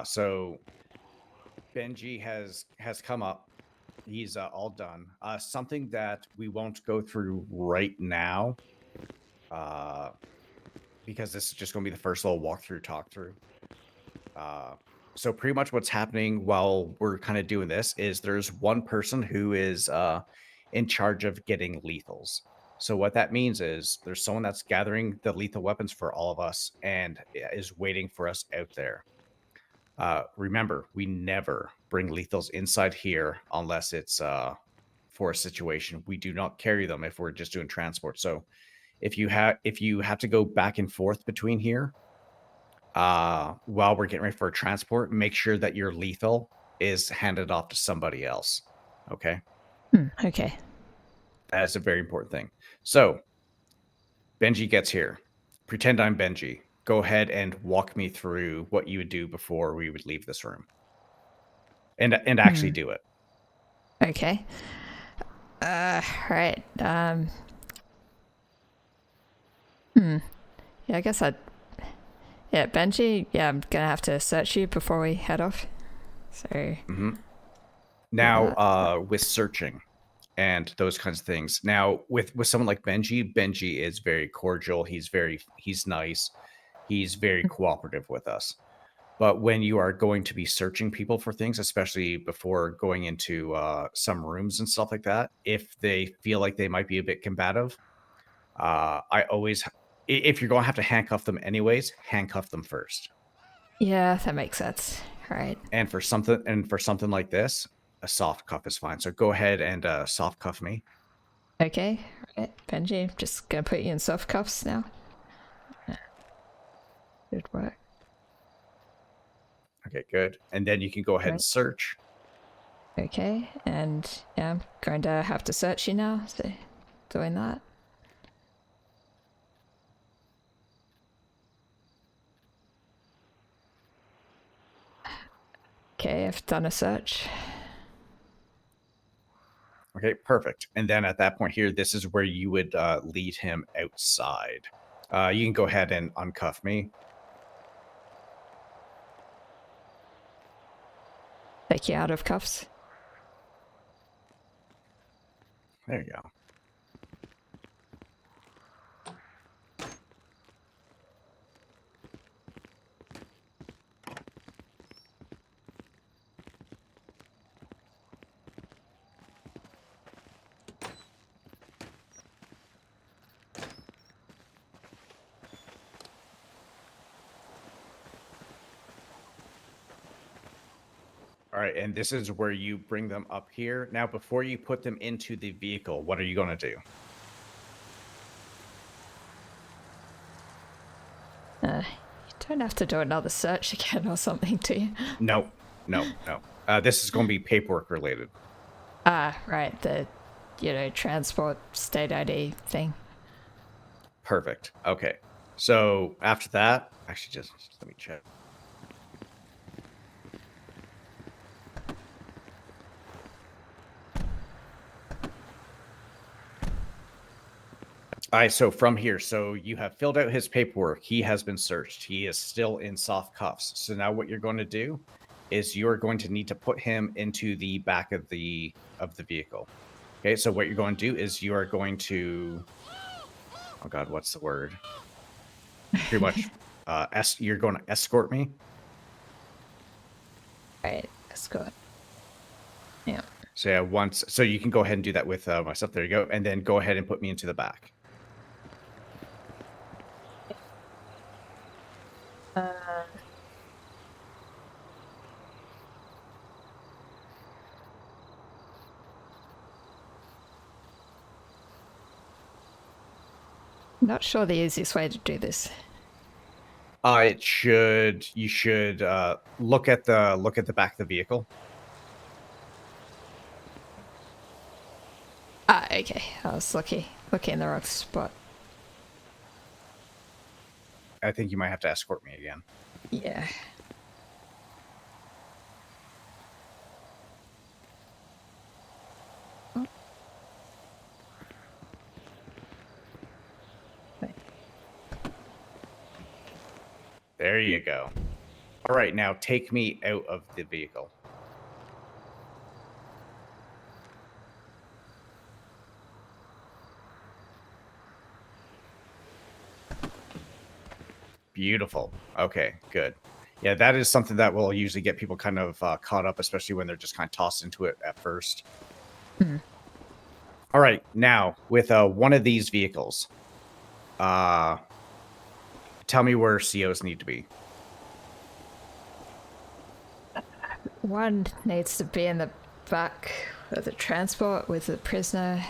Speaker 2: so Benji has come up. He's all done. Something that we won't go through right now, because this is just going to be the first little walkthrough, talk through. So pretty much what's happening while we're kind of doing this is there's one person who is in charge of getting lethals. So what that means is there's someone that's gathering the lethal weapons for all of us and is waiting for us out there. Remember, we never bring lethals inside here unless it's for a situation. We do not carry them if we're just doing transport. So if you have to go back and forth between here, while we're getting ready for a transport, make sure that your lethal is handed off to somebody else. Okay?
Speaker 1: Okay.
Speaker 2: That's a very important thing. So, Benji gets here. Pretend I'm Benji. Go ahead and walk me through what you would do before we would leave this room. And actually do it.
Speaker 1: Okay. Right. Yeah, I guess I'd... Yeah, Benji, yeah, I'm gonna have to search you before we head off. So...
Speaker 2: Now, with searching and those kinds of things. Now, with someone like Benji is very cordial. He's nice. He's very cooperative with us. But when you are going to be searching people for things, especially before going into some rooms and stuff like that, if they feel like they might be a bit combative, I always, if you're going to have to handcuff them anyways, handcuff them first.
Speaker 1: Yeah, that makes sense. Right.
Speaker 2: And for something like this, a soft cuff is fine. So go ahead and soft cuff me.
Speaker 1: Okay. Right. Benji, I'm just gonna put you in soft cuffs now. Good work.
Speaker 2: Okay, good. And then you can go ahead and search.
Speaker 1: Okay, and yeah, I'm going to have to search you now, so doing that. Okay, I've done a search.
Speaker 2: Okay, perfect. And then at that point here, this is where you would lead him outside. You can go ahead and uncuff me.
Speaker 1: Take you out of cuffs.
Speaker 2: There you go. All right, and this is where you bring them up here. Now, before you put them into the vehicle, what are you going to do?
Speaker 1: You don't have to do another search again or something, do you?
Speaker 2: No. This is going to be paperwork related.
Speaker 1: Right, the, transport state ID thing.
Speaker 2: Perfect. Okay. So after that, actually, just let me check. All right, so from here, so you have filled out his paperwork. He has been searched. He is still in soft cuffs. So now what you're going to do is you're going to need to put him into the back of the vehicle. Okay, so what you're going to do is you are going to, oh God, what's the word? Pretty much, you're going to escort me.
Speaker 1: Right, escort. Yeah.
Speaker 2: So yeah, so you can go ahead and do that with myself. There you go, and then go ahead and put me into the back.
Speaker 1: Not sure the easiest way to do this.
Speaker 2: You should look at the back of the vehicle.
Speaker 1: Okay. I was looking in the wrong spot.
Speaker 2: I think you might have to escort me again.
Speaker 1: Yeah.
Speaker 2: There you go. All right, now take me out of the vehicle. Beautiful. Okay, good. Yeah, that is something that will usually get people kind of caught up, especially when they're just kind of tossed into it at first. All right, now with one of these vehicles, tell me where COs need to be.
Speaker 1: One needs to be in the back of the transport with the prisoner.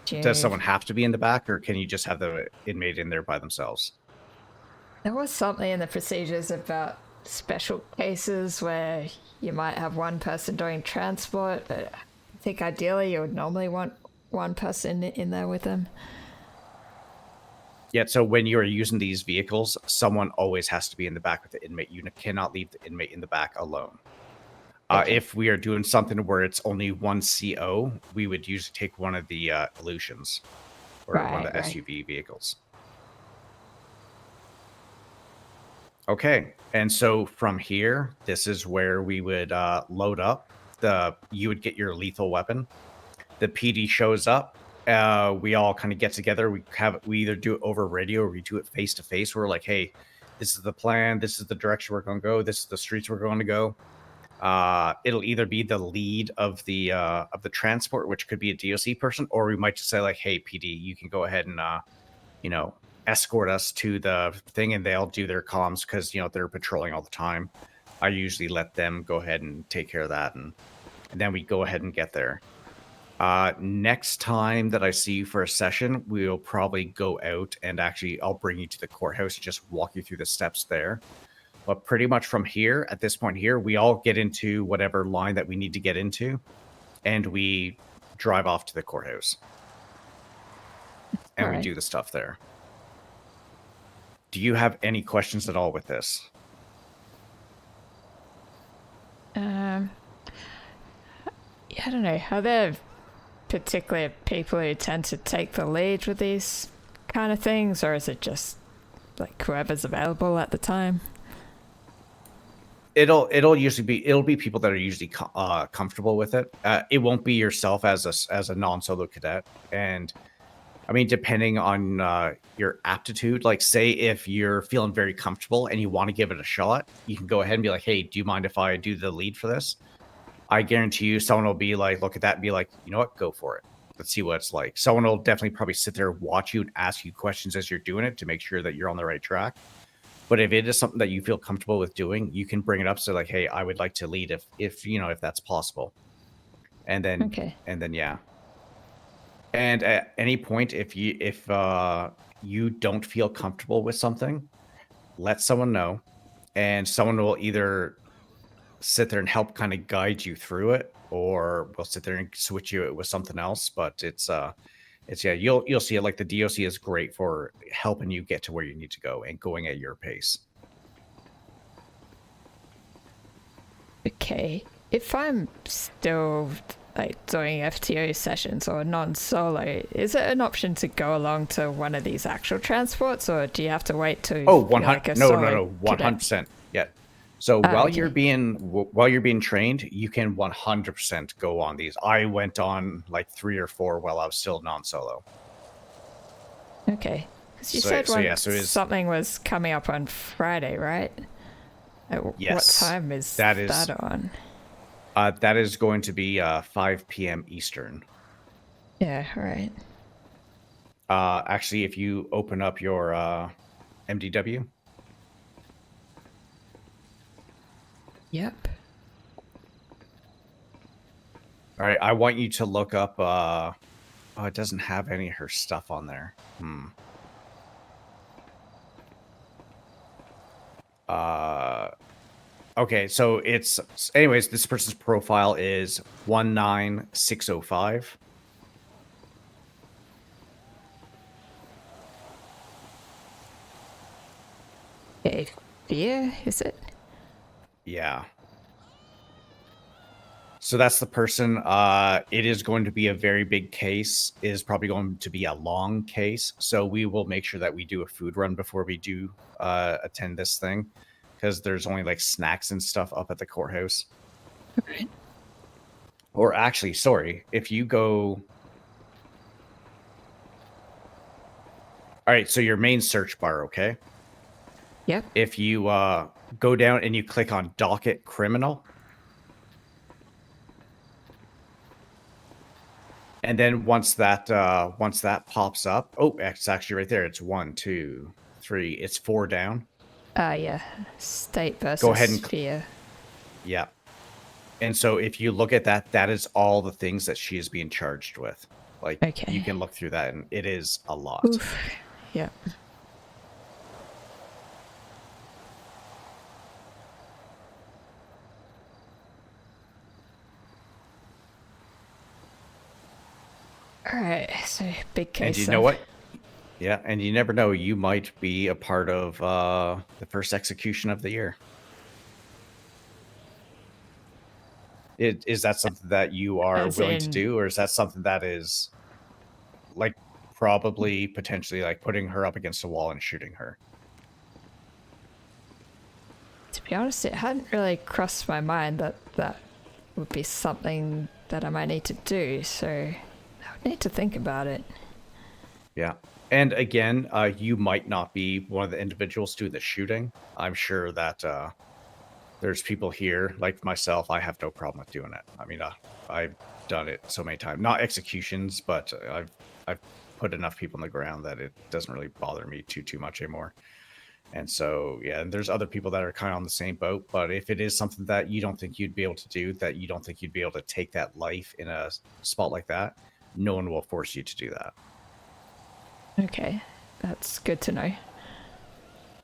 Speaker 2: Does someone have to be in the back, or can you just have the inmate in there by themselves?
Speaker 1: There was something in the procedures about special cases where you might have one person doing transport, but I think ideally you would normally want one person in there with them.
Speaker 2: Yeah, so when you're using these vehicles, someone always has to be in the back with the inmate. You cannot leave the inmate in the back alone.
Speaker 1: Okay.
Speaker 2: If we are doing something where it's only one CO, we would usually take one of the Illusions or one of the SUV vehicles. Okay, and so from here, this is where we would load up. You would get your lethal weapon. The PD shows up. We all kind of get together. We either do it over radio or we do it face to face. We're like, hey, this is the plan. This is the direction we're going to go. This is the streets we're going to go. It'll either be the lead of the transport, which could be a DOC person, or we might just say like, hey, PD, you can go ahead and escort us to the thing, and they'll do their comms because they're patrolling all the time. I usually let them go ahead and take care of that, and then we go ahead and get there. Next time that I see you for a session, we'll probably go out and actually I'll bring you to the courthouse and just walk you through the steps there. But pretty much from here, at this point here, we all get into whatever line that we need to get into, and we drive off to the courthouse. And we do the stuff there. Do you have any questions at all with this?
Speaker 1: Yeah, I don't know. Are there particular people who tend to take the lead with these kind of things, or is it just like whoever's available at the time?
Speaker 2: It'll be people that are usually comfortable with it. It won't be yourself as a non-solo cadet, and I mean, depending on your aptitude, like say if you're feeling very comfortable and you want to give it a shot, you can go ahead and be like, hey, do you mind if I do the lead for this? I guarantee you someone will be like, look at that and be like, you know what, go for it. Let's see what it's like. Someone will definitely probably sit there, watch you and ask you questions as you're doing it to make sure that you're on the right track. But if it is something that you feel comfortable with doing, you can bring it up. So like, hey, I would like to lead if that's possible. And then, yeah. And at any point, if you don't feel comfortable with something, let someone know, and someone will either sit there and help kind of guide you through it, or we'll sit there and switch you with something else. But it's you'll see it. Like the DOC is great for helping you get to where you need to go and going at your pace.
Speaker 1: Okay, if I'm still like doing FTO sessions or non-solo, is it an option to go along to one of these actual transports, or do you have to wait to?
Speaker 2: Oh, 100. No, 100%. Yeah. So while you're being trained, you can 100% go on these. I went on like 3 or 4 while I was still non-solo.
Speaker 1: Okay, because you said something was coming up on Friday, right?
Speaker 2: Yes.
Speaker 1: What time is that on?
Speaker 2: That is going to be 5 p.m. Eastern.
Speaker 1: Yeah, right.
Speaker 2: Actually, if you open up your MDW.
Speaker 1: Yep.
Speaker 2: All right, I want you to look up... oh, it doesn't have any of her stuff on there. Okay, so it's... Anyways, this person's profile is 19605.
Speaker 1: Okay, fear, is it?
Speaker 2: Yeah. So that's the person. It is going to be a very big case. It is probably going to be a long case. So we will make sure that we do a food run before we do attend this thing, because there's only like snacks and stuff up at the courthouse.
Speaker 1: Right.
Speaker 2: Or actually, sorry, if you go... All right, so your main search bar, okay?
Speaker 1: Yep.
Speaker 2: If you go down and you click on docket criminal, and then once that pops up, oh, it's actually right there. It's 1, 2, 3. It's 4 down.
Speaker 1: Yeah. State versus
Speaker 2: go ahead and
Speaker 1: fear.
Speaker 2: Yeah. And so if you look at that, that is all the things that she is being charged with. Like, you can look through that, and it is a lot.
Speaker 1: Oof. Yep. All right, so big case.
Speaker 2: And you
Speaker 1: then.
Speaker 2: know what? Yeah, and you never know. You might be a part of the first execution of the year. Is that something that you are
Speaker 1: As
Speaker 2: willing to
Speaker 1: in-
Speaker 2: do, or is that something that is like probably potentially like putting her up against a wall and shooting her?
Speaker 1: To be honest, it hadn't really crossed my mind that that would be something that I might need to do, so I would need to think about it.
Speaker 2: Yeah. And again, you might not be one of the individuals doing the shooting. I'm sure that there's people here like myself. I have no problem with doing it. I mean, I've done it so many times. Not executions, but I've put enough people on the ground that it doesn't really bother me too much anymore. And so, yeah, and there's other people that are kind of on the same boat. But if it is something that you don't think you'd be able to do, that you don't think you'd be able to take that life in a spot like that, no one will force you to do that.
Speaker 1: Okay, that's good to know.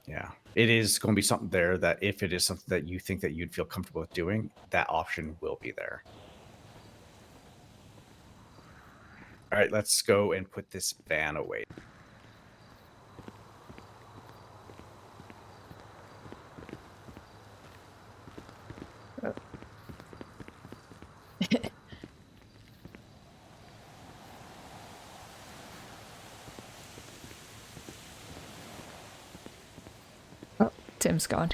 Speaker 2: Yeah, it is going to be something there that if it is something that you think that you'd feel comfortable with doing, that option will be there. All right, let's go and put this van away.
Speaker 1: Oh, Tim's gone.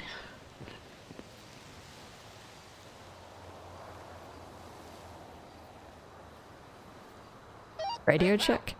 Speaker 1: Radio check.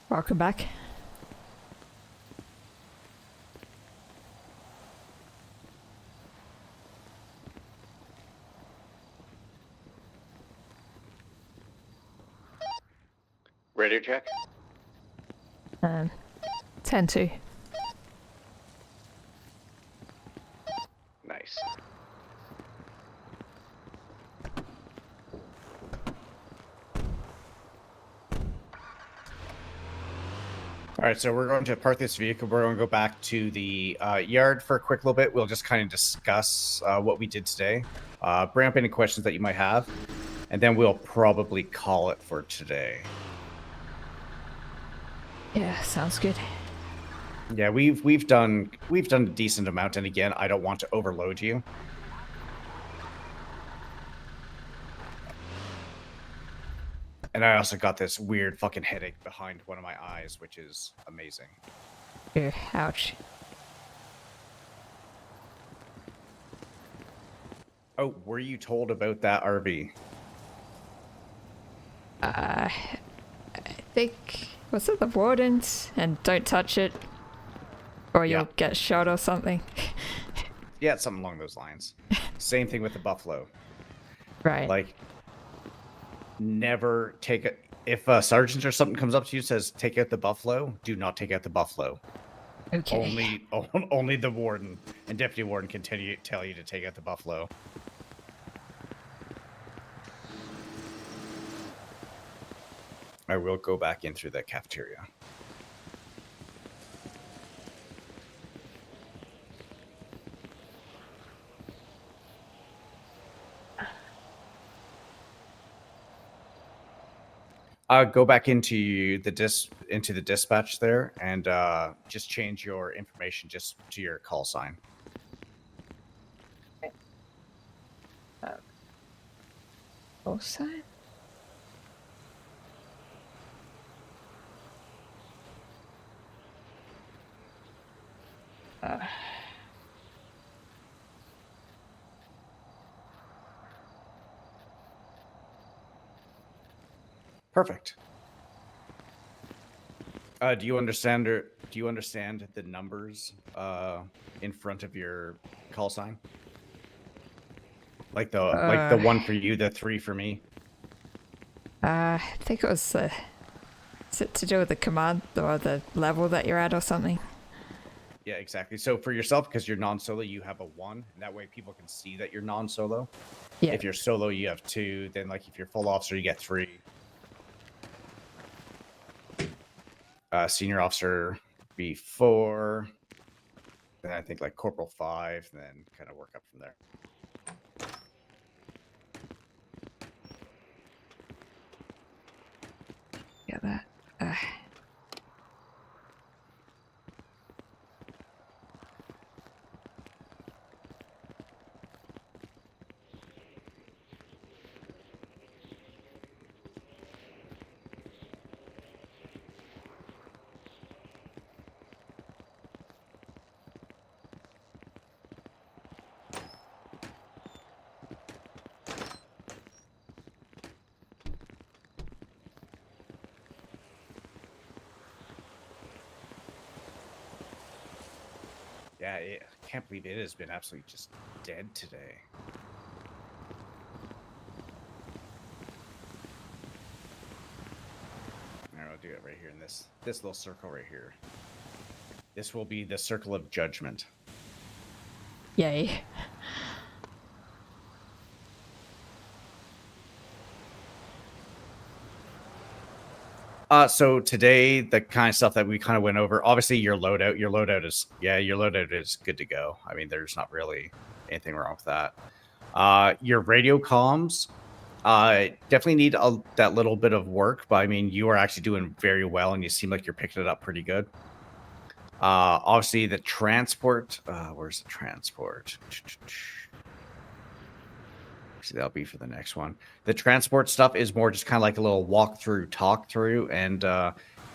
Speaker 1: Welcome back.
Speaker 3: Radio check.
Speaker 1: 10-2.
Speaker 3: Nice.
Speaker 2: All right, so we're going to park this vehicle. We're going to go back to the yard for a quick little bit. We'll just kind of discuss what we did today, bring up any questions that you might have, and then we'll probably call it for today.
Speaker 1: Yeah, sounds good.
Speaker 2: Yeah, we've done a decent amount, and again, I don't want to overload you. And I also got this weird fucking headache behind one of my eyes, which is amazing.
Speaker 1: Ew, ouch.
Speaker 2: Oh, were you told about that RV?
Speaker 1: I think, was it the wardens? And don't touch it, or
Speaker 2: Yeah.
Speaker 1: you'll get shot or something.
Speaker 2: Yeah, it's something along those lines. Same thing with the buffalo.
Speaker 1: Right.
Speaker 2: Like, never take it. If a sergeant or something comes up to you and says, take out the buffalo, do not take out the buffalo.
Speaker 1: Okay.
Speaker 2: Only the warden and deputy warden can tell you to take out the buffalo. I will go back in through the cafeteria. Go back into the dispatch there and just change your information just to your call sign.
Speaker 1: Call sign?
Speaker 2: Perfect. Do you understand the numbers in front of your call sign? Like the one for you, the 3 for me.
Speaker 1: I think it was is it to do with the command or the level that you're at or something?
Speaker 2: Yeah, exactly. So for yourself, because you're non-solo, you have a 1, and that way people can see that you're non-solo.
Speaker 1: Yeah.
Speaker 2: If you're solo, you have 2. Then, like, if you're full officer, you get 3. Senior officer be 4. Then I think like corporal 5. Then kind of work up from there.
Speaker 1: Get that.
Speaker 2: Yeah, I can't believe it has been absolutely just dead today. All right, I'll do it right here in this little circle right here. This will be the circle of judgment.
Speaker 1: Yay.
Speaker 2: So today, the kind of stuff that we kind of went over, obviously your loadout is good to go. I mean, there's not really anything wrong with that. Your radio comms, definitely need that little bit of work, but I mean, you are actually doing very well and you seem like you're picking it up pretty good. Obviously the transport, where's the transport? See, that'll be for the next one. The transport stuff is more just kind of like a little walkthrough, talk through, and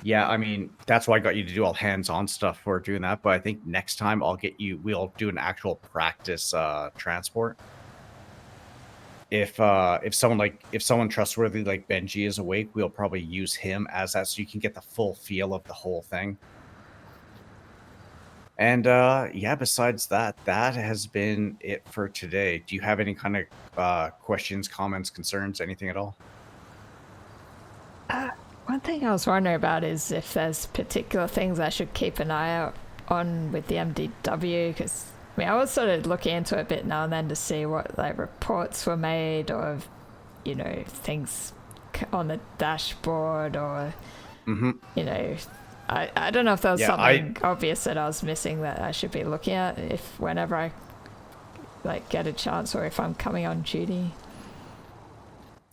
Speaker 2: yeah, I mean that's why I got you to do all hands-on stuff for doing that. But I think next time we'll do an actual practice transport. If someone trustworthy like Benji is awake, we'll probably use him as that, so you can get the full feel of the whole thing. And yeah, besides that, that has been it for today. Do you have any kind of questions, comments, concerns, anything at all?
Speaker 1: One thing I was wondering about is if there's particular things I should keep an eye out on with the MDW, because I mean, I was sort of looking into it a bit now and then to see what like reports were made, or you know, things on the dashboard, or you know, I don't know if there was something obvious that I was missing that I should be looking at if whenever I like get a chance, or if I'm coming on duty.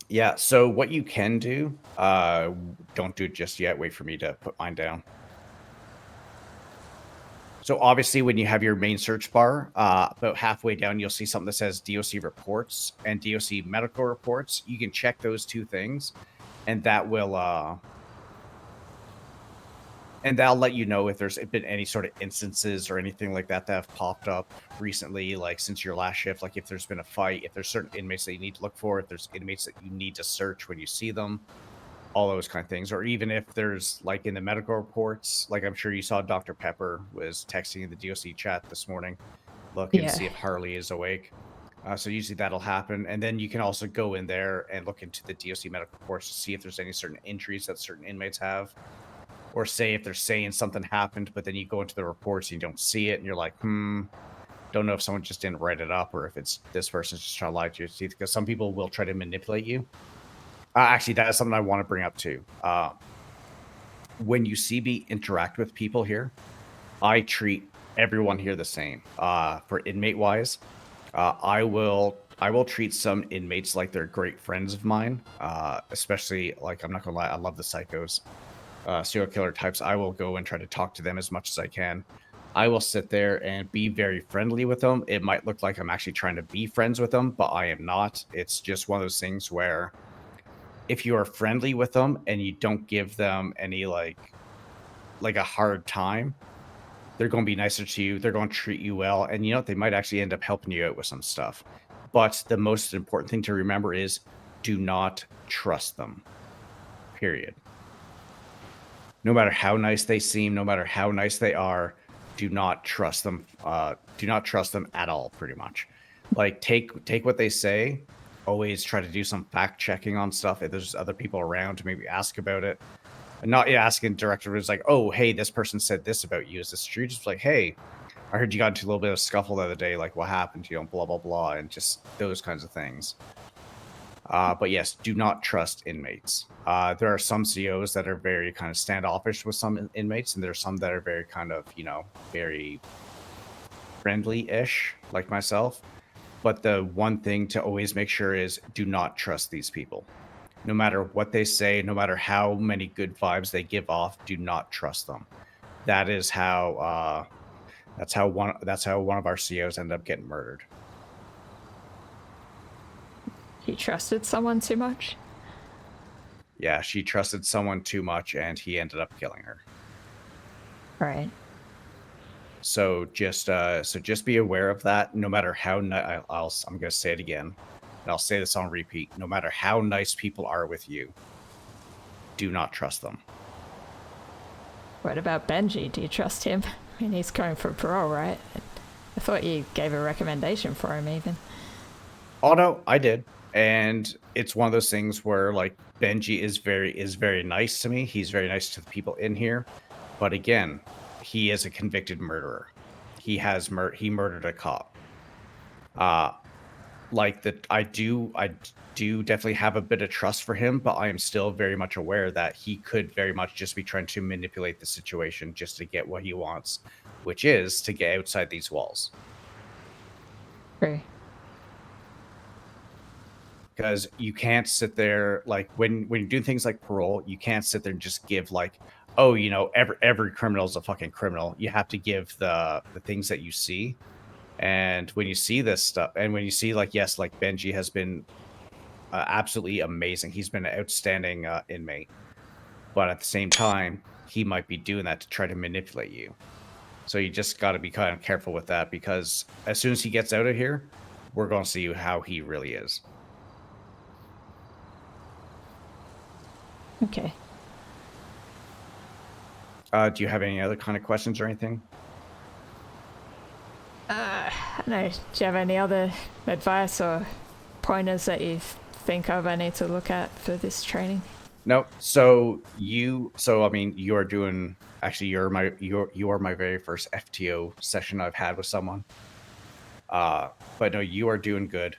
Speaker 2: Yeah, so what you can do, don't do it just yet. Wait for me to put mine down. So obviously when you have your main search bar, about halfway down, you'll see something that says DOC reports and DOC medical reports. You can check those 2 things. and that'll let you know if there's been any sort of instances or anything like that have popped up recently, like since your last shift. Like if there's been a fight, if there's certain inmates that you need to look for, if there's inmates that you need to search when you see them, all those kind of things. Or even if there's like in the medical reports, like I'm sure you saw Dr. Pepper was texting in the DOC chat this morning, looking to see if Harley is awake. So usually that'll happen. And then you can also go in there and look into the DOC medical reports to see if there's any certain injuries that certain inmates have. Or say if they're saying something happened, but then you go into the reports and you don't see it, and you're like, don't know if someone just didn't write it up or if it's this person's just trying to lie to you. Because some people will try to manipulate you. Actually, that is something I want to bring up too. When you see me interact with people here, I treat everyone here the same. For inmate wise, I will treat some inmates like they're great friends of mine. Especially, like, I'm not gonna lie, I love the psychos. Serial killer types. I will go and try to talk to them as much as I can. I will sit there and be very friendly with them. It might look like I'm actually trying to be friends with them, but I am not. It's just one of those things where if you are friendly with them and you don't give them any like a hard time, they're going to be nicer to you. They're going to treat you well. And you know, they might actually end up helping you out with some stuff. But the most important thing to remember is do not trust them. Period. No matter how nice they seem, no matter how nice they are, do not trust them. Do not trust them at all, pretty much. Like, take what they say. Always try to do some fact checking on stuff. If there's other people around, to maybe ask about it. And not asking directly, it's like, oh, hey, this person said this about you. Is this true? Just like, hey, I heard you got into a little bit of a scuffle the other day. Like, what happened? You know, blah, blah, blah. And just those kinds of things. But yes, do not trust inmates. There are some COs that are very kind of standoffish with some inmates, and there are some that are very kind of, you know, very friendly-ish, like myself. But the one thing to always make sure is do not trust these people. No matter what they say, no matter how many good vibes they give off, do not trust them. That is how that's how one of our COs ended up getting murdered.
Speaker 1: He trusted someone too much?
Speaker 2: Yeah, she trusted someone too much, and he ended up killing her.
Speaker 1: Right.
Speaker 2: So just be aware of that. No matter how I'm gonna say it again, and I'll say this on repeat. No matter how nice people are with you, do not trust them.
Speaker 1: What about Benji? Do you trust him? I mean, he's going for parole, right? I thought you gave a recommendation for him, even.
Speaker 2: Oh no, I did. And it's one of those things where, like, Benji is very nice to me. He's very nice to the people in here. But again, he is a convicted murderer. He murdered a cop. Like that, I do definitely have a bit of trust for him, but I am still very much aware that he could very much just be trying to manipulate the situation just to get what he wants, which is to get outside these walls.
Speaker 1: Right.
Speaker 2: Because you can't sit there, like, when you do things like parole, you can't sit there and just give, like, oh, you know, every criminal is a fucking criminal. You have to give the things that you see. And when you see this stuff, and when you see, like, yes, like, Benji has been absolutely amazing. He's been an outstanding inmate. But at the same time, he might be doing that to try to manipulate you. So you just got to be kind of careful with that, because as soon as he gets out of here, we're going to see how he really is.
Speaker 1: Okay.
Speaker 2: Do you have any other kind of questions or anything?
Speaker 1: I don't know. Do you have any other advice or pointers that you think of I need to look at for this training?
Speaker 2: No. So I mean, you are doing, actually, you are my very first FTO session I've had with someone. But no, you are doing good.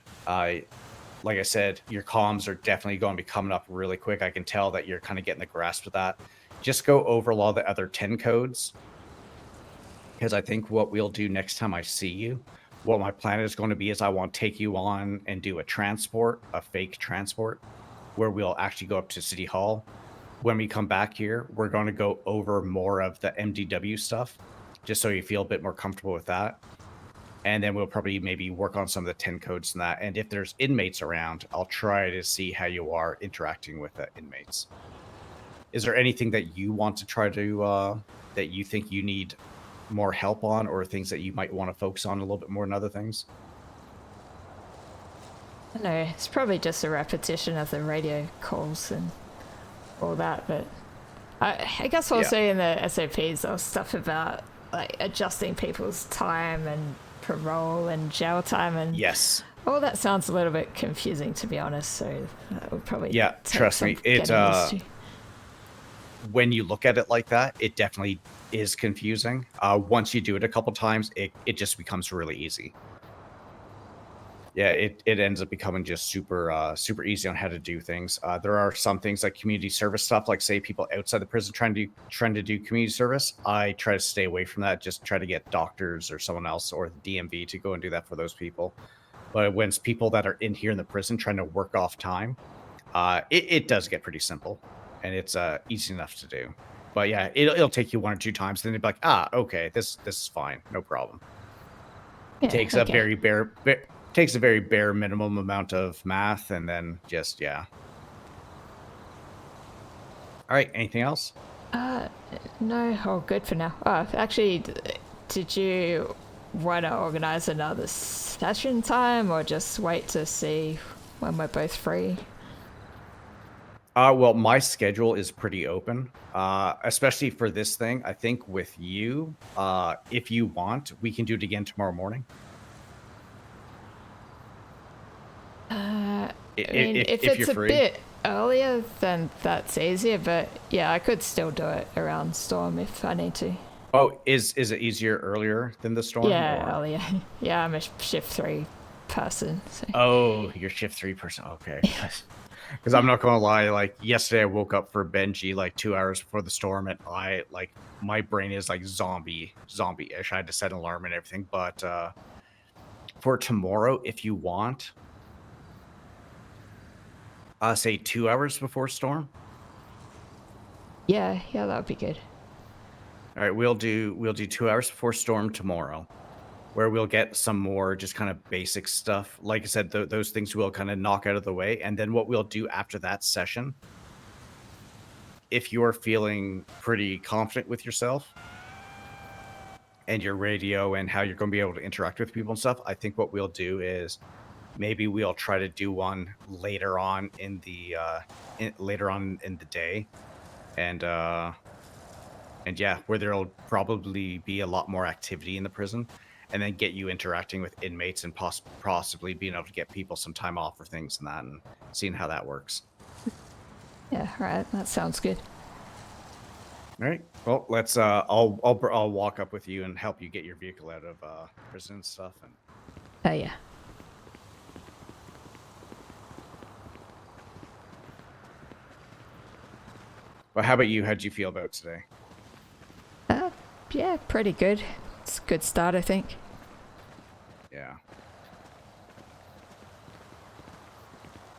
Speaker 2: Like I said, your comms are definitely going to be coming up really quick. I can tell that you're kind of getting the grasp of that. Just go over a lot of the other 10 codes. Because I think what we'll do next time I see you, what my plan is going to be is I want to take you on and do a fake transport, where we'll actually go up to City Hall. When we come back here, we're going to go over more of the MDW stuff, just so you feel a bit more comfortable with that. and then we'll probably maybe work on some of the 10 codes and that. And if there's inmates around, I'll try to see how you are interacting with the inmates. Is there anything that you want to try to that you think you need more help on, or things that you might want to focus on a little bit more than other things?
Speaker 1: I don't know, it's probably just a repetition of the radio calls and all that, but I guess also in the SOPs there was stuff about like adjusting people's time and parole and jail time, and
Speaker 2: Yes.
Speaker 1: all that sounds a little bit confusing, to be honest, so that would probably take
Speaker 2: trust me,
Speaker 1: some
Speaker 2: it
Speaker 1: getting used to.
Speaker 2: when you look at it like that, it definitely is confusing. Once you do it a couple times, it just becomes really easy. Yeah, it ends up becoming just super super easy on how to do things. There are some things like community service stuff, like say people outside the prison trying to do community service. I try to stay away from that. Just try to get doctors or someone else or the DMV to go and do that for those people. But when it's people that are in here in the prison trying to work off time, it does get pretty simple, and it's easy enough to do. But yeah, it'll take you 1 or 2 times, then you'll be like, okay, this is fine, no problem.
Speaker 1: Yeah,
Speaker 2: Takes a very bare minimum amount of math, and then just All right, anything else?
Speaker 1: No, all good for now. Oh, actually, did you want to organize another session time, or just wait to see when we're both free?
Speaker 2: Well, my schedule is pretty open, especially for this thing. I think with you, if you want, we can do it again tomorrow morning.
Speaker 1: I mean, if it's a bit earlier, then that's easier, but yeah, I could still do it around Storm if I need to.
Speaker 2: Oh, is it easier earlier than the Storm?
Speaker 1: Yeah,
Speaker 2: or?
Speaker 1: earlier. Yeah, I'm a shift 3 person. So.
Speaker 2: Oh, you're shift 3 person. Okay. Because I'm not gonna lie, like yesterday I woke up for Benji like 2 hours before the Storm, and my brain is like zombie-ish. I had to set an alarm and everything. But for tomorrow, if you want, say 2 hours before Storm.
Speaker 1: Yeah, that would be good.
Speaker 2: All right, we'll do 2 hours before Storm tomorrow, where we'll get some more just kind of basic stuff. Like I said, those things we'll kind of knock out of the way. And then what we'll do after that session, if you're feeling pretty confident with yourself and your radio and how you're going to be able to interact with people and stuff, I think what we'll do is maybe we'll try to do one later on in the day. And yeah, where there'll probably be a lot more activity in the prison, and then get you interacting with inmates and possibly being able to get people some time off for things and that, and seeing how that works.
Speaker 1: Yeah, right. That sounds good.
Speaker 2: All right. Well, let's. I'll walk up with you and help you get your vehicle out of prison and stuff. And
Speaker 1: Oh yeah.
Speaker 2: well, how about you? How'd you feel about today?
Speaker 1: Yeah, pretty good. It's a good start, I think.
Speaker 2: Yeah.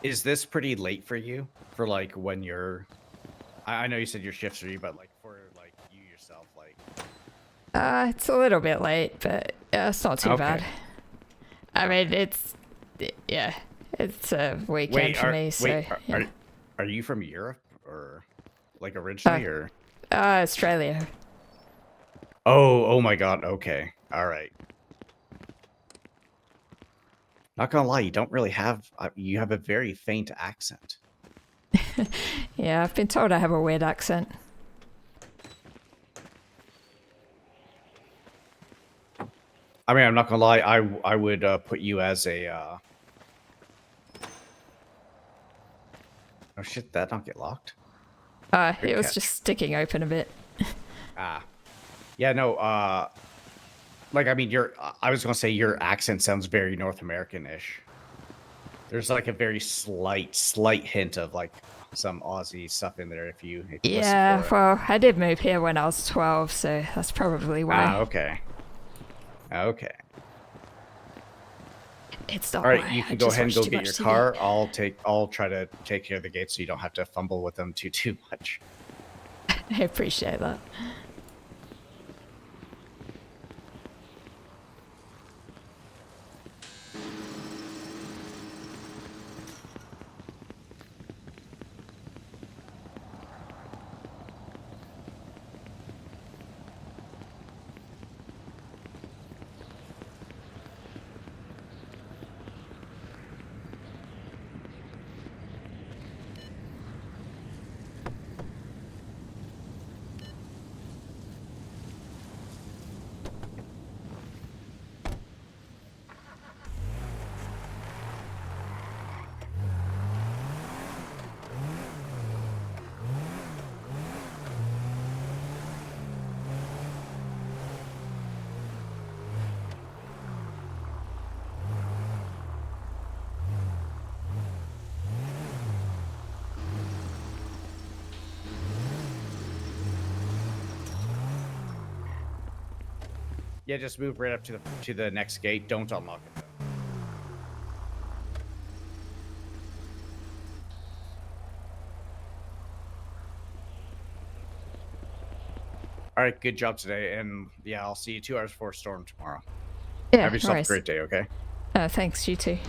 Speaker 2: Is this pretty late for you? For like when you're, I know you said your shift's 3, but like for like you yourself, like.
Speaker 1: It's a little bit late, but it's not too bad. I mean, it's a weekend for me. So
Speaker 2: are you from Europe or like originally or?
Speaker 1: Australia.
Speaker 2: Oh my God. Okay. All right. Not gonna lie, you don't really have. You have a very faint accent.
Speaker 1: Yeah, I've been told I have a weird accent.
Speaker 2: I mean, I'm not gonna lie. I would put you as a. Oh shit! That not get locked.
Speaker 1: It was just sticking open a bit.
Speaker 2: Yeah, no, like, I mean, I was gonna say your accent sounds very North American-ish. There's like a very slight hint of like some Aussie stuff in there if you
Speaker 1: Yeah,
Speaker 2: listen for it.
Speaker 1: well, I did move here when I was 12, so that's probably why.
Speaker 2: Okay.
Speaker 1: It's not
Speaker 2: All right,
Speaker 1: why.
Speaker 2: you
Speaker 1: I
Speaker 2: can go
Speaker 1: just
Speaker 2: ahead and
Speaker 1: watch
Speaker 2: go
Speaker 1: too
Speaker 2: get your
Speaker 1: much TV.
Speaker 2: car. I'll try to take care of the gate so you don't have to fumble with them too much.
Speaker 1: I appreciate that.
Speaker 2: Yeah, just move right up to the next gate. Don't unlock it, though. All right, good job today, and yeah, I'll see you 2 hours before storm tomorrow.
Speaker 1: Yeah,
Speaker 2: Have yourself
Speaker 1: no
Speaker 2: a great day, okay?
Speaker 1: Thanks, you too.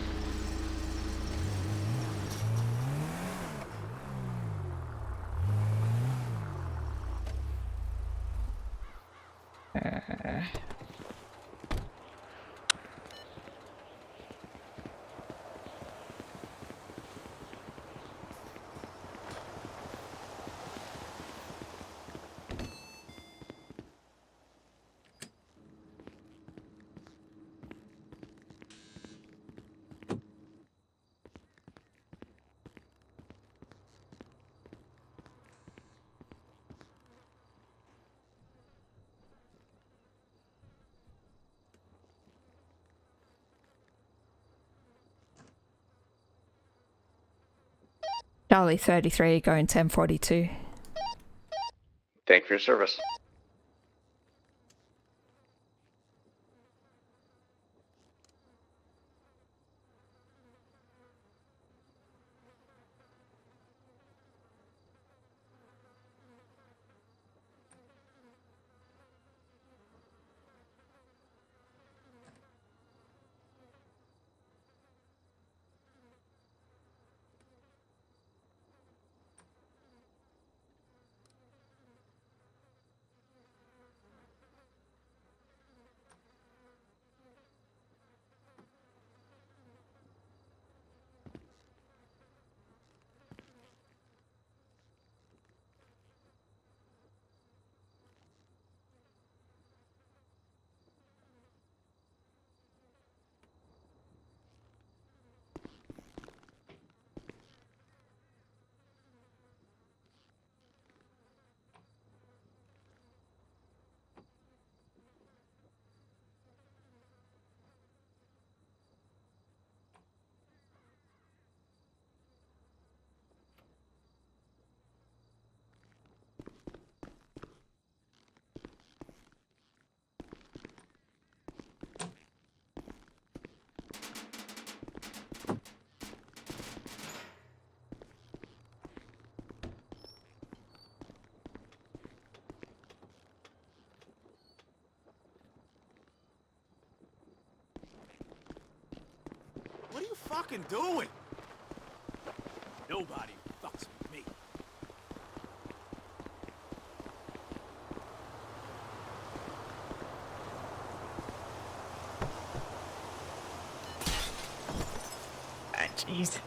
Speaker 1: Charlie 33 going 1042.
Speaker 3: Thank you for your service.
Speaker 4: What are you fucking doing? Nobody fucks with me.
Speaker 1: Jeez.